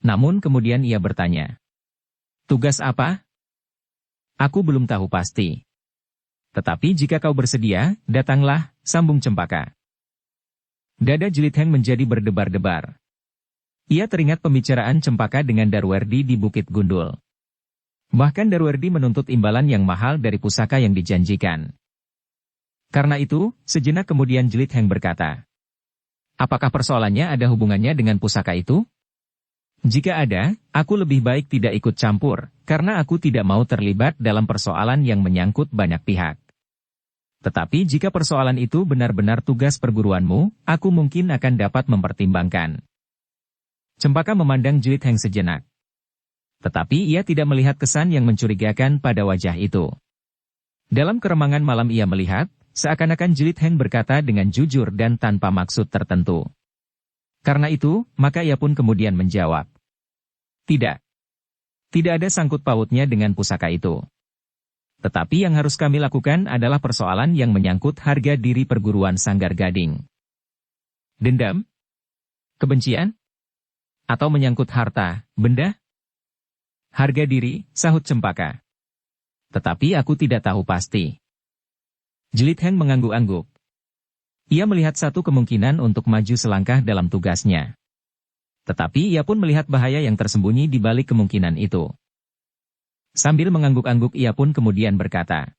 Namun kemudian ia bertanya. Tugas apa? Aku belum tahu pasti. Tetapi jika kau bersedia, datanglah, sambung Cempaka. Dada Jelit Heng menjadi berdebar-debar. Ia teringat pembicaraan Cempaka dengan Darwerdi di Bukit Gundul. Bahkan Darwerdi menuntut imbalan yang mahal dari pusaka yang dijanjikan. Karena itu, sejenak kemudian Jelit Heng berkata, apakah persoalannya ada hubungannya dengan pusaka itu? Jika ada, aku lebih baik tidak ikut campur, karena aku tidak mau terlibat dalam persoalan yang menyangkut banyak pihak. Tetapi jika persoalan itu benar-benar tugas perguruanmu, aku mungkin akan dapat mempertimbangkan. Cempaka memandang Jelit Heng sejenak. Tetapi ia tidak melihat kesan yang mencurigakan pada wajah itu. Dalam keremangan malam ia melihat, seakan-akan Jelit Heng berkata dengan jujur dan tanpa maksud tertentu. Karena itu, maka ia pun kemudian menjawab. Tidak. Tidak ada sangkut pautnya dengan pusaka itu. Tetapi yang harus kami lakukan adalah persoalan yang menyangkut harga diri perguruan Sanggar Gading. Dendam? Kebencian? Atau menyangkut harta, benda? Harga diri, sahut Cempaka. Tetapi aku tidak tahu pasti. Jelit Heng mengangguk-angguk. Ia melihat satu kemungkinan untuk maju selangkah dalam tugasnya. Tetapi ia pun melihat bahaya yang tersembunyi di balik kemungkinan itu. Sambil mengangguk-angguk ia pun kemudian berkata,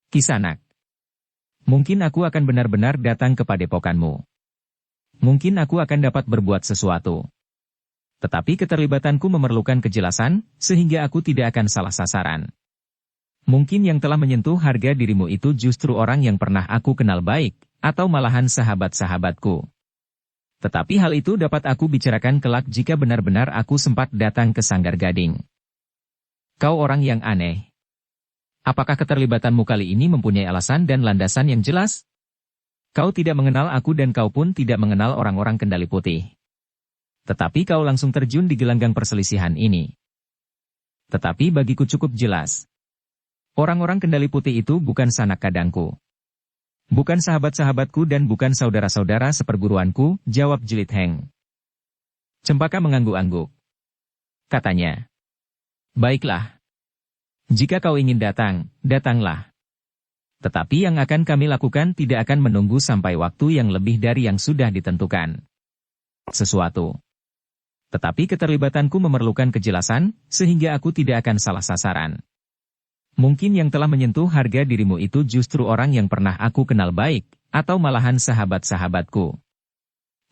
Kisanak, mungkin aku akan benar-benar datang ke padepokanmu. Mungkin aku akan dapat berbuat sesuatu. Tetapi keterlibatanku memerlukan kejelasan, sehingga aku tidak akan salah sasaran. Mungkin yang telah menyentuh harga dirimu itu justru orang yang pernah aku kenal baik, atau malahan sahabat-sahabatku. Tetapi hal itu dapat aku bicarakan kelak jika benar-benar aku sempat datang ke Sanggar Gading. Kau orang yang aneh. Apakah keterlibatanmu kali ini mempunyai alasan dan landasan yang jelas? Kau tidak mengenal aku dan kau pun tidak mengenal orang-orang Kendali Putih. Tetapi kau langsung terjun di gelanggang perselisihan ini. Tetapi bagiku cukup jelas. Orang-orang Kendali Putih itu bukan sanak kadangku. Bukan sahabat-sahabatku dan bukan saudara-saudara seperguruanku, jawab Jelit Heng. Cempaka mengangguk-angguk. Katanya, baiklah. Jika kau ingin datang, datanglah. Tetapi yang akan kami lakukan tidak akan menunggu sampai waktu yang lebih dari yang sudah ditentukan. Sesuatu. Tetapi keterlibatanku memerlukan kejelasan, sehingga aku tidak akan salah sasaran. Mungkin yang telah menyentuh harga dirimu itu justru orang yang pernah aku kenal baik, atau malahan sahabat-sahabatku.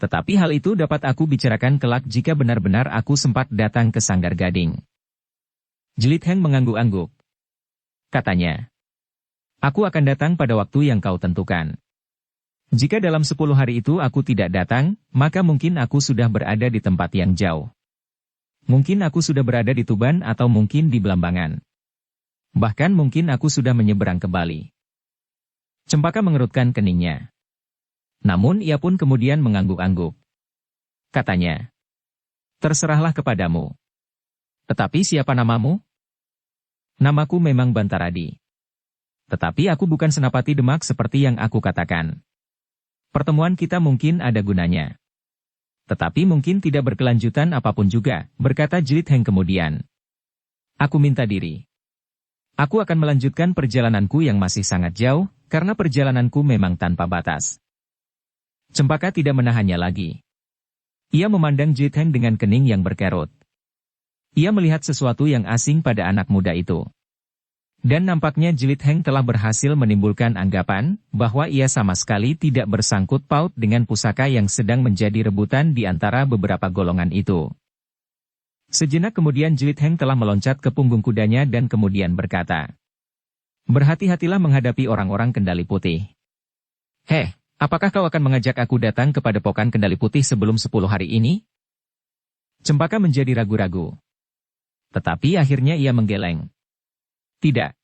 Tetapi hal itu dapat aku bicarakan kelak jika benar-benar aku sempat datang ke Sanggar Gading. Jelit Heng mengangguk-angguk. Katanya, aku akan datang pada waktu yang kau tentukan. Jika dalam 10 hari itu aku tidak datang, maka mungkin aku sudah berada di tempat yang jauh. Mungkin aku sudah berada di Tuban atau mungkin di Belambangan. Bahkan mungkin aku sudah menyeberang ke Bali. Cempaka mengerutkan keningnya. Namun ia pun kemudian mengangguk-angguk. Katanya, terserahlah kepadamu. Tetapi siapa namamu? Namaku memang Bantaradi. Tetapi aku bukan senapati Demak seperti yang aku katakan. Pertemuan kita mungkin ada gunanya. Tetapi mungkin tidak berkelanjutan apapun juga, berkata Jelit Heng kemudian. Aku minta diri. Aku akan melanjutkan perjalananku yang masih sangat jauh, karena perjalananku memang tanpa batas. Cempaka tidak menahannya lagi. Ia memandang Jelit Heng dengan kening yang berkerut. Ia melihat sesuatu yang asing pada anak muda itu. Dan nampaknya Jelit Heng telah berhasil menimbulkan anggapan bahwa ia sama sekali tidak bersangkut paut dengan pusaka yang sedang menjadi rebutan di antara beberapa golongan itu. Sejenak kemudian Jelit Heng telah meloncat ke punggung kudanya dan kemudian berkata, "Berhati-hatilah menghadapi orang-orang Kendali Putih. Heh, apakah kau akan mengajak aku datang ke Padepokan Kendali Putih sebelum 10 hari ini?" Cempaka menjadi ragu-ragu. Tetapi akhirnya ia menggeleng. Tidak.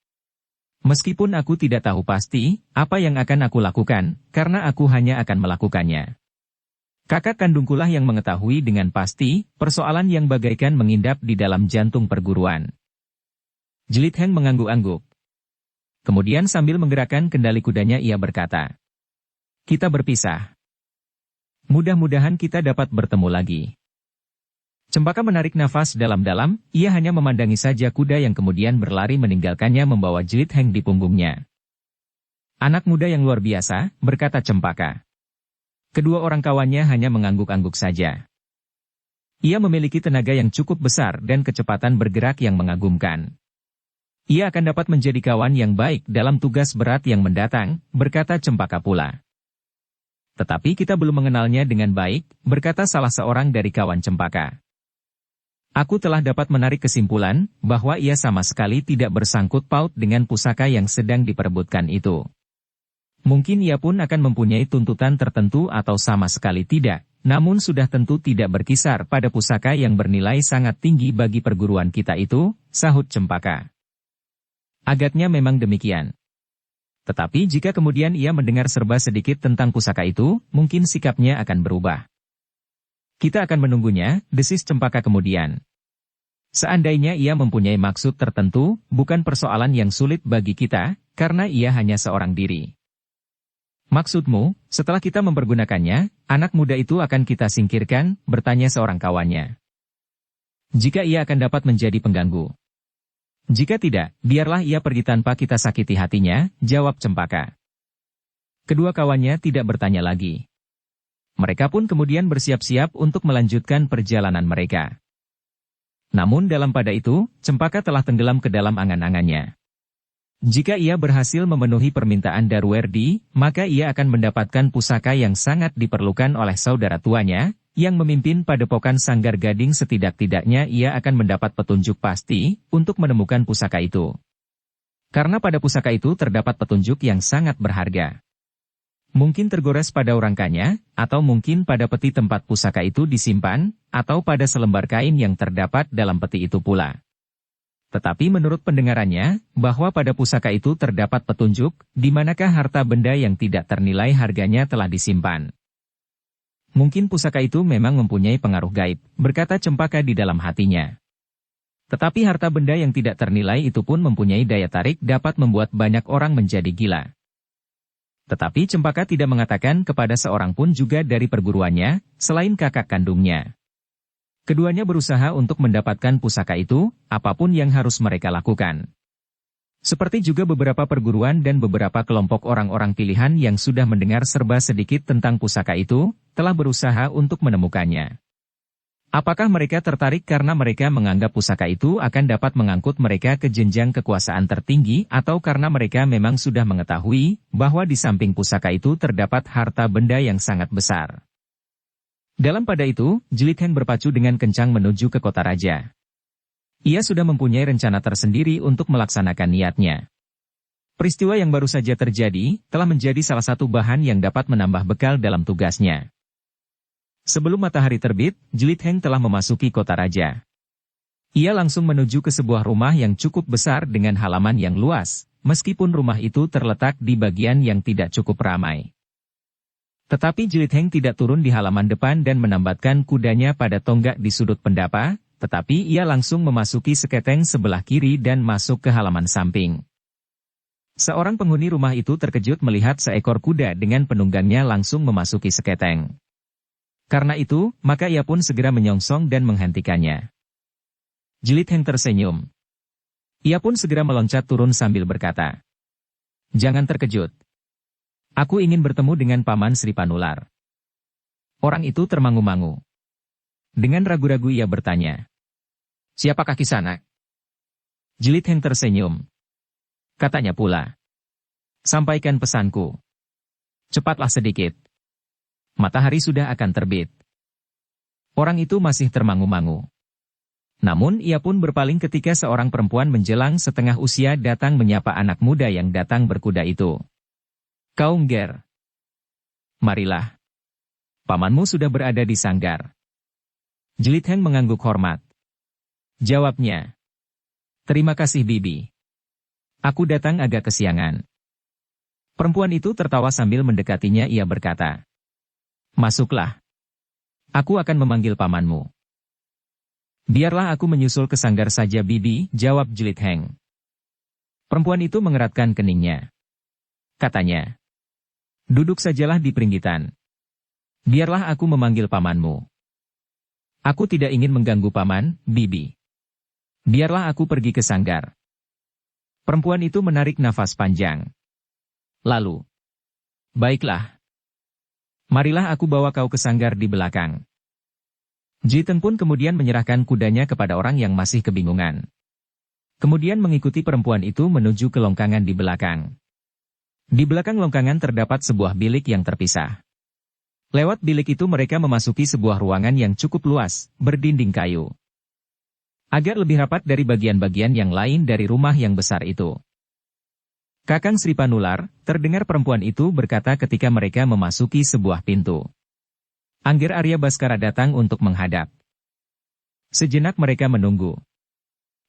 Meskipun aku tidak tahu pasti apa yang akan aku lakukan, karena aku hanya akan melakukannya. Kakak kandungkulah yang mengetahui dengan pasti persoalan yang bagaikan mengindap di dalam jantung perguruan. Jelit Heng mengangguk-angguk. Kemudian sambil menggerakkan kendali kudanya ia berkata, "Kita berpisah. Mudah-mudahan kita dapat bertemu lagi." Cempaka menarik nafas dalam-dalam, ia hanya memandangi saja kuda yang kemudian berlari meninggalkannya membawa Jelit Heng di punggungnya. "Anak muda yang luar biasa," berkata Cempaka. Kedua orang kawannya hanya mengangguk-angguk saja. Ia memiliki tenaga yang cukup besar dan kecepatan bergerak yang mengagumkan. Ia akan dapat menjadi kawan yang baik dalam tugas berat yang mendatang, berkata Cempaka pula. Tetapi kita belum mengenalnya dengan baik, berkata salah seorang dari kawan Cempaka. Aku telah dapat menarik kesimpulan bahwa ia sama sekali tidak bersangkut paut dengan pusaka yang sedang diperebutkan itu. Mungkin ia pun akan mempunyai tuntutan tertentu atau sama sekali tidak, namun sudah tentu tidak berkisar pada pusaka yang bernilai sangat tinggi bagi perguruan kita itu, sahut Cempaka. Agaknya memang demikian. Tetapi jika kemudian ia mendengar serba sedikit tentang pusaka itu, mungkin sikapnya akan berubah. Kita akan menunggunya, desis Cempaka kemudian. Seandainya ia mempunyai maksud tertentu, bukan persoalan yang sulit bagi kita, karena ia hanya seorang diri. Maksudmu, setelah kita mempergunakannya, anak muda itu akan kita singkirkan, bertanya seorang kawannya. Jika ia akan dapat menjadi pengganggu. Jika tidak, biarlah ia pergi tanpa kita sakiti hatinya, jawab Cempaka. Kedua kawannya tidak bertanya lagi. Mereka pun kemudian bersiap-siap untuk melanjutkan perjalanan mereka. Namun dalam pada itu, Cempaka telah tenggelam ke dalam angan-angannya. Jika ia berhasil memenuhi permintaan Darwerdi, maka ia akan mendapatkan pusaka yang sangat diperlukan oleh saudara tuanya, yang memimpin Padepokan Sanggar Gading. Setidak-tidaknya ia akan mendapat petunjuk pasti untuk menemukan pusaka itu. Karena pada pusaka itu terdapat petunjuk yang sangat berharga. Mungkin tergores pada rangkanya, atau mungkin pada peti tempat pusaka itu disimpan, atau pada selembar kain yang terdapat dalam peti itu pula. Tetapi menurut pendengarannya, bahwa pada pusaka itu terdapat petunjuk, di manakah harta benda yang tidak ternilai harganya telah disimpan. Mungkin pusaka itu memang mempunyai pengaruh gaib, berkata Cempaka di dalam hatinya. Tetapi harta benda yang tidak ternilai itu pun mempunyai daya tarik dapat membuat banyak orang menjadi gila. Tetapi Cempaka tidak mengatakan kepada seorang pun juga dari perguruannya, selain kakak kandungnya. Keduanya berusaha untuk mendapatkan pusaka itu, apapun yang harus mereka lakukan. Seperti juga beberapa perguruan dan beberapa kelompok orang-orang pilihan yang sudah mendengar serba sedikit tentang pusaka itu, telah berusaha untuk menemukannya. Apakah mereka tertarik karena mereka menganggap pusaka itu akan dapat mengangkut mereka ke jenjang kekuasaan tertinggi atau karena mereka memang sudah mengetahui bahwa di samping pusaka itu terdapat harta benda yang sangat besar. Dalam pada itu, Jelit Heng berpacu dengan kencang menuju ke kota raja. Ia sudah mempunyai rencana tersendiri untuk melaksanakan niatnya. Peristiwa yang baru saja terjadi telah menjadi salah satu bahan yang dapat menambah bekal dalam tugasnya. Sebelum matahari terbit, Jelit Heng telah memasuki kota raja. Ia langsung menuju ke sebuah rumah yang cukup besar dengan halaman yang luas, meskipun rumah itu terletak di bagian yang tidak cukup ramai. Tetapi Jelit Heng tidak turun di halaman depan dan menambatkan kudanya pada tonggak di sudut pendapa, Tetapi ia langsung memasuki seketeng sebelah kiri dan masuk ke halaman samping. Seorang penghuni rumah itu terkejut melihat seekor kuda dengan penunggangnya langsung memasuki seketeng. Karena itu, maka ia pun segera menyongsong dan menghentikannya. Jilid Heng tersenyum. Ia pun segera meloncat turun sambil berkata, "Jangan terkejut. Aku ingin bertemu dengan Paman Sri Panular." Orang itu termangu-mangu. Dengan ragu-ragu ia bertanya, "Siapakah Kisanak?" Jilid Heng tersenyum. Katanya pula, "Sampaikan pesanku. Cepatlah sedikit. Matahari sudah akan terbit." Orang itu masih termangu-mangu. Namun ia pun berpaling ketika seorang perempuan menjelang setengah usia datang menyapa anak muda yang datang berkuda itu. "Kau Ngger. Marilah. Pamanmu sudah berada di sanggar." Jilid Heng mengangguk hormat. Jawabnya, "Terima kasih Bibi. Aku datang agak kesiangan." Perempuan itu tertawa sambil mendekatinya. Ia berkata, "Masuklah. Aku akan memanggil pamanmu." "Biarlah aku menyusul ke sanggar saja Bibi," jawab Jilid Heng. Perempuan itu mengeratkan keningnya. Katanya, "Duduk sajalah di peringgitan. Biarlah aku memanggil pamanmu." "Aku tidak ingin mengganggu paman, Bibi. Biarlah aku pergi ke sanggar." Perempuan itu menarik nafas panjang. Lalu, "Baiklah. Marilah aku bawa kau ke sanggar di belakang." Jiteng pun kemudian menyerahkan kudanya kepada orang yang masih kebingungan. Kemudian mengikuti perempuan itu menuju ke longkangan di belakang. Di belakang longkangan terdapat sebuah bilik yang terpisah. Lewat bilik itu mereka memasuki sebuah ruangan yang cukup luas, berdinding kayu. Agak lebih rapat dari bagian-bagian yang lain dari rumah yang besar itu. "Kakang Sri Panular," terdengar perempuan itu berkata ketika mereka memasuki sebuah pintu. Angger Arya Baskara datang untuk menghadap. Sejenak mereka menunggu.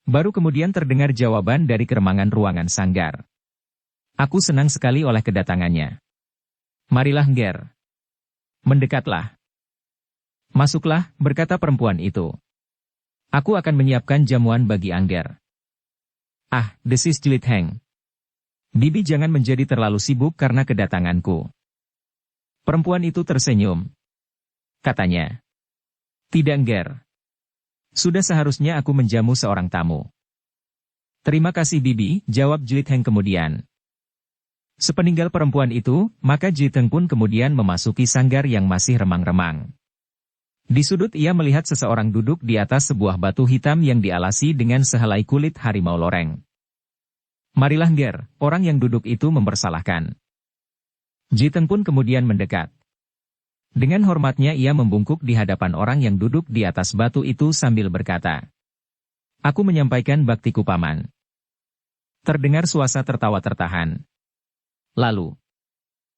Baru kemudian terdengar jawaban dari keremangan ruangan sanggar. "Aku senang sekali oleh kedatangannya. Marilah Ngger. Mendekatlah." "Masuklah," berkata perempuan itu. "Aku akan menyiapkan jamuan bagi Angger." "Ah," desis Jilid Heng. "Bibi jangan menjadi terlalu sibuk karena kedatanganku." Perempuan itu tersenyum. Katanya, "Tidak Ngger. Sudah seharusnya aku menjamu seorang tamu." "Terima kasih Bibi," jawab Jilid Heng kemudian. Sepeninggal perempuan itu, maka Jilid Heng pun kemudian memasuki sanggar yang masih remang-remang. Di sudut ia melihat seseorang duduk di atas sebuah batu hitam yang dialasi dengan sehelai kulit harimau loreng. "Marilah Ngger," orang yang duduk itu mempersalahkan. Jiteng pun kemudian mendekat. Dengan hormatnya ia membungkuk di hadapan orang yang duduk di atas batu itu sambil berkata, "Aku menyampaikan baktiku paman." Terdengar suasa tertawa tertahan. Lalu,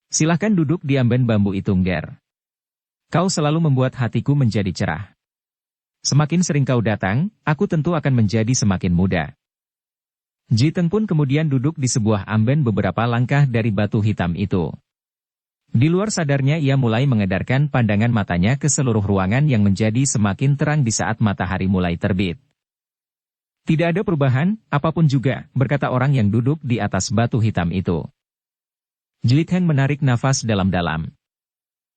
"Silahkan duduk di amben bambu itu Ngger. Kau selalu membuat hatiku menjadi cerah. Semakin sering kau datang, aku tentu akan menjadi semakin muda." Jiteng pun kemudian duduk di sebuah amben beberapa langkah dari batu hitam itu. Di luar sadarnya ia mulai mengedarkan pandangan matanya ke seluruh ruangan yang menjadi semakin terang di saat matahari mulai terbit. "Tidak ada perubahan, apapun juga," berkata orang yang duduk di atas batu hitam itu. Jilid Heng menarik nafas dalam-dalam.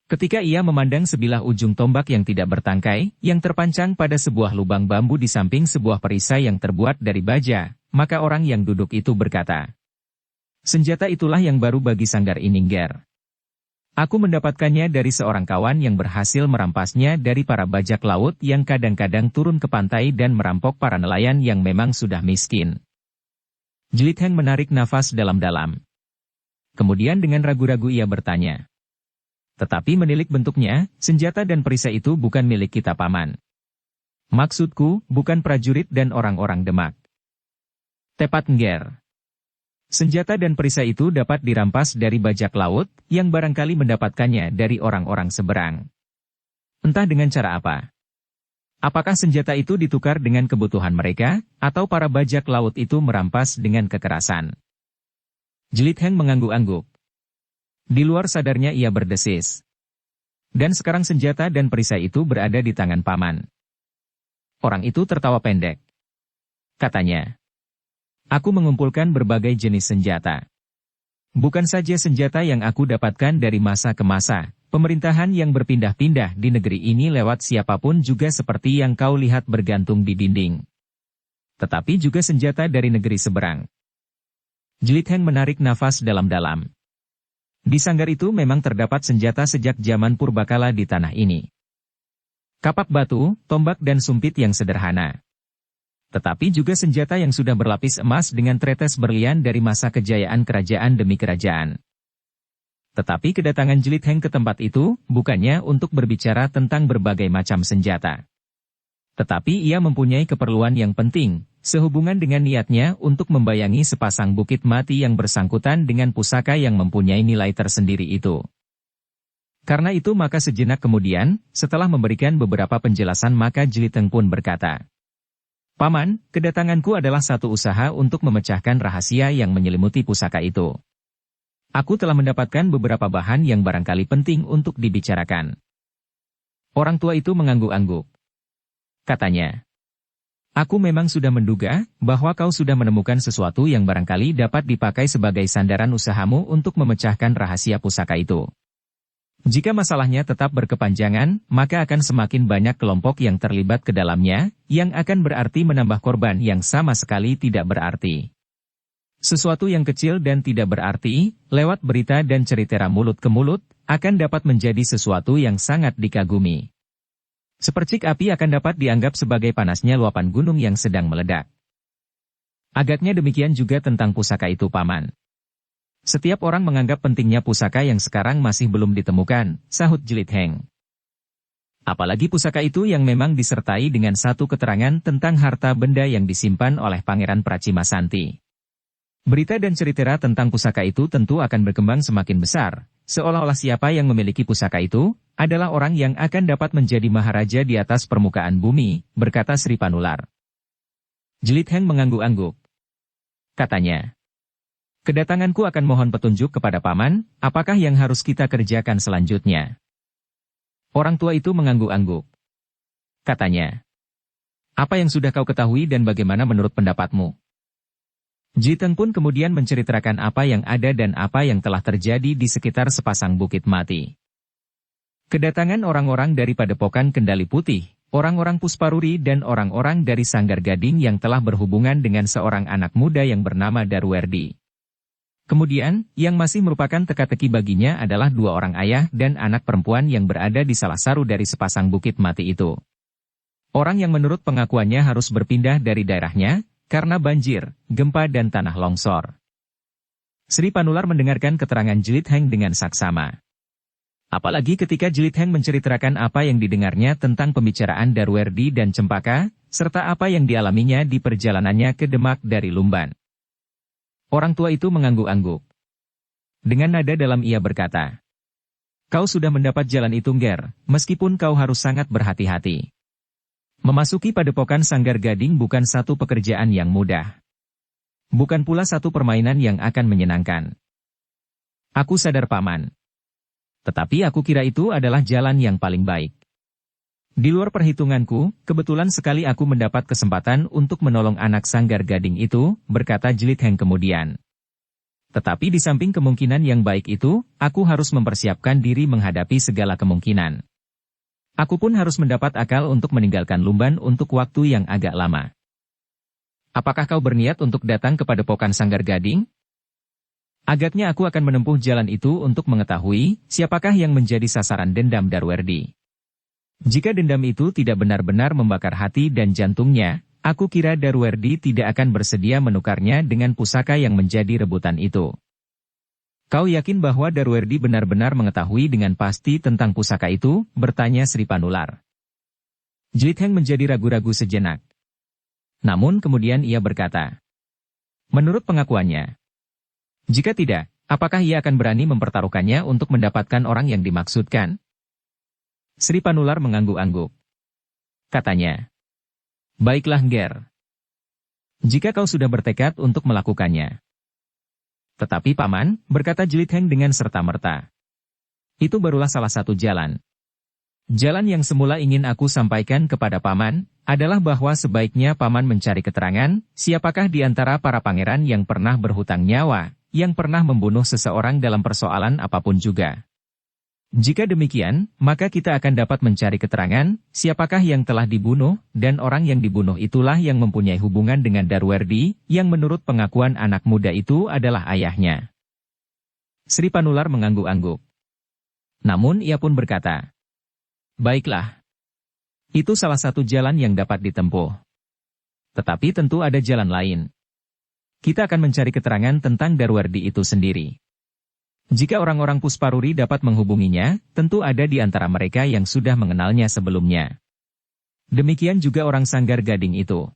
Ketika ia memandang sebilah ujung tombak yang tidak bertangkai, yang terpancang pada sebuah lubang bambu di samping sebuah perisai yang terbuat dari baja, maka orang yang duduk itu berkata, "Senjata itulah yang baru bagi sanggar ini Ngger. Aku mendapatkannya dari seorang kawan yang berhasil merampasnya dari para bajak laut yang kadang-kadang turun ke pantai dan merampok para nelayan yang memang sudah miskin." Jilid Heng menarik nafas dalam-dalam. Kemudian dengan ragu-ragu ia bertanya, "Tetapi menilik bentuknya, senjata dan perisai itu bukan milik kita paman. Maksudku, bukan prajurit dan orang-orang Demak." "Tepat Ngger. Senjata dan perisai itu dapat dirampas dari bajak laut, yang barangkali mendapatkannya dari orang-orang seberang. Entah dengan cara apa. Apakah senjata itu ditukar dengan kebutuhan mereka, atau para bajak laut itu merampas dengan kekerasan?" Jilid Heng mengangguk-angguk. Di luar sadarnya ia berdesis. "Dan sekarang senjata dan perisai itu berada di tangan paman. Orang itu tertawa pendek. Katanya, aku mengumpulkan berbagai jenis senjata. Bukan saja senjata yang aku dapatkan dari masa ke masa, pemerintahan yang berpindah-pindah di negeri ini lewat siapapun juga seperti yang kau lihat bergantung di dinding. Tetapi juga senjata dari negeri seberang. Jlit Heng menarik nafas dalam-dalam. Di sanggar itu memang terdapat senjata sejak zaman purbakala di tanah ini. Kapak batu, tombak dan sumpit yang sederhana. Tetapi juga senjata yang sudah berlapis emas dengan tretes berlian dari masa kejayaan kerajaan demi kerajaan. Tetapi kedatangan Jlit Heng ke tempat itu bukannya untuk berbicara tentang berbagai macam senjata. Tetapi ia mempunyai keperluan yang penting, sehubungan dengan niatnya untuk membayangi sepasang bukit mati yang bersangkutan dengan pusaka yang mempunyai nilai tersendiri itu. Karena itu maka sejenak kemudian, setelah memberikan beberapa penjelasan maka Jlit Heng pun berkata, Paman, kedatanganku adalah satu usaha untuk memecahkan rahasia yang menyelimuti pusaka itu. Aku telah mendapatkan beberapa bahan yang barangkali penting untuk dibicarakan. Orang tua itu mengangguk-angguk. Katanya, aku memang sudah menduga bahwa kau sudah menemukan sesuatu yang barangkali dapat dipakai sebagai sandaran usahamu untuk memecahkan rahasia pusaka itu. Jika masalahnya tetap berkepanjangan, maka akan semakin banyak kelompok yang terlibat ke dalamnya, yang akan berarti menambah korban yang sama sekali tidak berarti. Sesuatu yang kecil dan tidak berarti, lewat berita dan cerita mulut ke mulut, akan dapat menjadi sesuatu yang sangat dikagumi. Sepercik api akan dapat dianggap sebagai panasnya luapan gunung yang sedang meledak. Agaknya demikian juga tentang pusaka itu, Paman. Setiap orang menganggap pentingnya pusaka yang sekarang masih belum ditemukan, sahut Jlit Heng. Apalagi pusaka itu yang memang disertai dengan satu keterangan tentang harta benda yang disimpan oleh Pangeran Pracimasanti. Berita dan cerita tentang pusaka itu tentu akan berkembang semakin besar, seolah-olah siapa yang memiliki pusaka itu adalah orang yang akan dapat menjadi maharaja di atas permukaan bumi, berkata Sri Panular. Jlit Heng mengangguk-angguk. Katanya, kedatanganku akan mohon petunjuk kepada Paman, apakah yang harus kita kerjakan selanjutnya? Orang tua itu mengangguk-angguk. Katanya, apa yang sudah kau ketahui dan bagaimana menurut pendapatmu? Jlit Heng pun kemudian menceritakan apa yang ada dan apa yang telah terjadi di sekitar sepasang bukit mati. Kedatangan orang-orang dari Padepokan Kendali Putih, orang-orang Pusparuri dan orang-orang dari Sanggar Gading yang telah berhubungan dengan seorang anak muda yang bernama Darwerdi. Kemudian, yang masih merupakan teka-teki baginya adalah dua orang ayah dan anak perempuan yang berada di salah satu dari sepasang bukit mati itu. Orang yang menurut pengakuannya harus berpindah dari daerahnya, karena banjir, gempa dan tanah longsor. Sri Panular mendengarkan keterangan Jlit Heng dengan saksama. Apalagi ketika Jlit Heng menceritakan apa yang didengarnya tentang pembicaraan Darwerdi dan Cempaka, serta apa yang dialaminya di perjalanannya ke Demak dari Lumban. Orang tua itu mengangguk-angguk. Dengan nada dalam ia berkata, kau sudah mendapat jalan itu, Nger, meskipun kau harus sangat berhati-hati. Memasuki Padepokan Sanggar Gading bukan satu pekerjaan yang mudah. Bukan pula satu permainan yang akan menyenangkan. Aku sadar, Paman. Tetapi aku kira itu adalah jalan yang paling baik. Di luar perhitunganku, kebetulan sekali aku mendapat kesempatan untuk menolong anak Sanggar Gading itu, berkata Jlit Heng kemudian. Tetapi di samping kemungkinan yang baik itu, aku harus mempersiapkan diri menghadapi segala kemungkinan. Aku pun harus mendapat akal untuk meninggalkan Lumban untuk waktu yang agak lama. Apakah kau berniat untuk datang ke Padepokan Sanggar Gading? Agaknya aku akan menempuh jalan itu untuk mengetahui siapakah yang menjadi sasaran dendam Darwerdi. Jika dendam itu tidak benar-benar membakar hati dan jantungnya, aku kira Darwerdi tidak akan bersedia menukarnya dengan pusaka yang menjadi rebutan itu. Kau yakin bahwa Darwerdi benar-benar mengetahui dengan pasti tentang pusaka itu? Bertanya Sri Panular. Jlit Heng menjadi ragu-ragu sejenak. Namun kemudian ia berkata, menurut pengakuannya, jika tidak, apakah ia akan berani mempertaruhkannya untuk mendapatkan orang yang dimaksudkan? Sri Panular mengangguk-angguk. Katanya, baiklah, Nger. Jika kau sudah bertekad untuk melakukannya. Tetapi Paman, berkata Jlit Heng dengan serta-merta. Itu barulah salah satu jalan. Jalan yang semula ingin aku sampaikan kepada Paman, adalah bahwa sebaiknya Paman mencari keterangan, siapakah di antara para pangeran yang pernah berhutang nyawa, yang pernah membunuh seseorang dalam persoalan apapun juga. Jika demikian, maka kita akan dapat mencari keterangan, siapakah yang telah dibunuh, dan orang yang dibunuh itulah yang mempunyai hubungan dengan Darwerdi, yang menurut pengakuan anak muda itu adalah ayahnya. Sri Panular mengangguk-angguk. Namun ia pun berkata, "Baiklah. Itu salah satu jalan yang dapat ditempuh. Tetapi tentu ada jalan lain. Kita akan mencari keterangan tentang Darwerdi itu sendiri. Jika orang-orang Pusparuri dapat menghubunginya, tentu ada di antara mereka yang sudah mengenalnya sebelumnya. Demikian juga orang Sanggar Gading itu.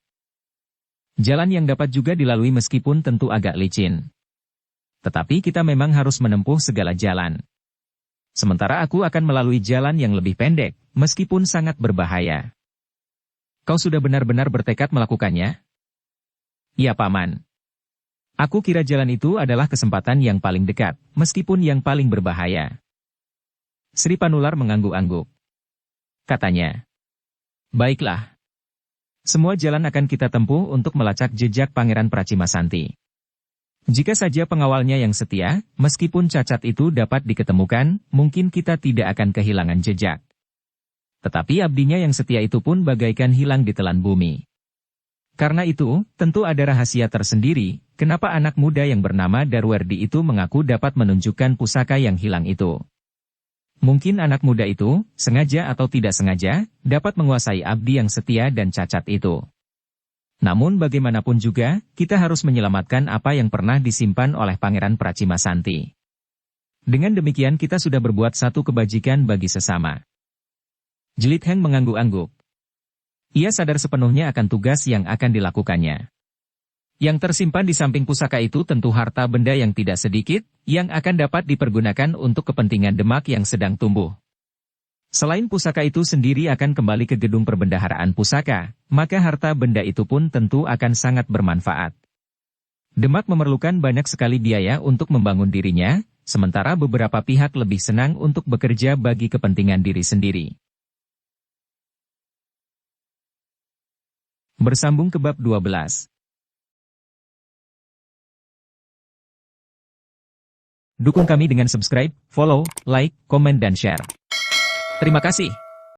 Jalan yang dapat juga dilalui meskipun tentu agak licin. Tetapi kita memang harus menempuh segala jalan. Sementara aku akan melalui jalan yang lebih pendek, meskipun sangat berbahaya." "Kau sudah benar-benar bertekad melakukannya?" "Ya, Paman. Aku kira jalan itu adalah kesempatan yang paling dekat, meskipun yang paling berbahaya." Sri Panular mengangguk-angguk. Katanya, "Baiklah. Semua jalan akan kita tempuh untuk melacak jejak Pangeran Pracimasanti. Jika saja pengawalnya yang setia, meskipun cacat itu dapat diketemukan, mungkin kita tidak akan kehilangan jejak. Tetapi abdinya yang setia itu pun bagaikan hilang di telan bumi. Karena itu, tentu ada rahasia tersendiri, kenapa anak muda yang bernama Darwerdi itu mengaku dapat menunjukkan pusaka yang hilang itu. Mungkin anak muda itu, sengaja atau tidak sengaja, dapat menguasai abdi yang setia dan cacat itu. Namun bagaimanapun juga, kita harus menyelamatkan apa yang pernah disimpan oleh Pangeran Pracimasanti. Dengan demikian kita sudah berbuat satu kebajikan bagi sesama." Jelit Heng mengangguk-angguk. Ia sadar sepenuhnya akan tugas yang akan dilakukannya. Yang tersimpan di samping pusaka itu tentu harta benda yang tidak sedikit, yang akan dapat dipergunakan untuk kepentingan Demak yang sedang tumbuh. Selain pusaka itu sendiri akan kembali ke gedung perbendaharaan pusaka, maka harta benda itu pun tentu akan sangat bermanfaat. Demak memerlukan banyak sekali biaya untuk membangun dirinya, sementara beberapa pihak lebih senang untuk bekerja bagi kepentingan diri sendiri. Bersambung ke bab 12. Dukung kami dengan subscribe, follow, like, komen dan share. Terima kasih.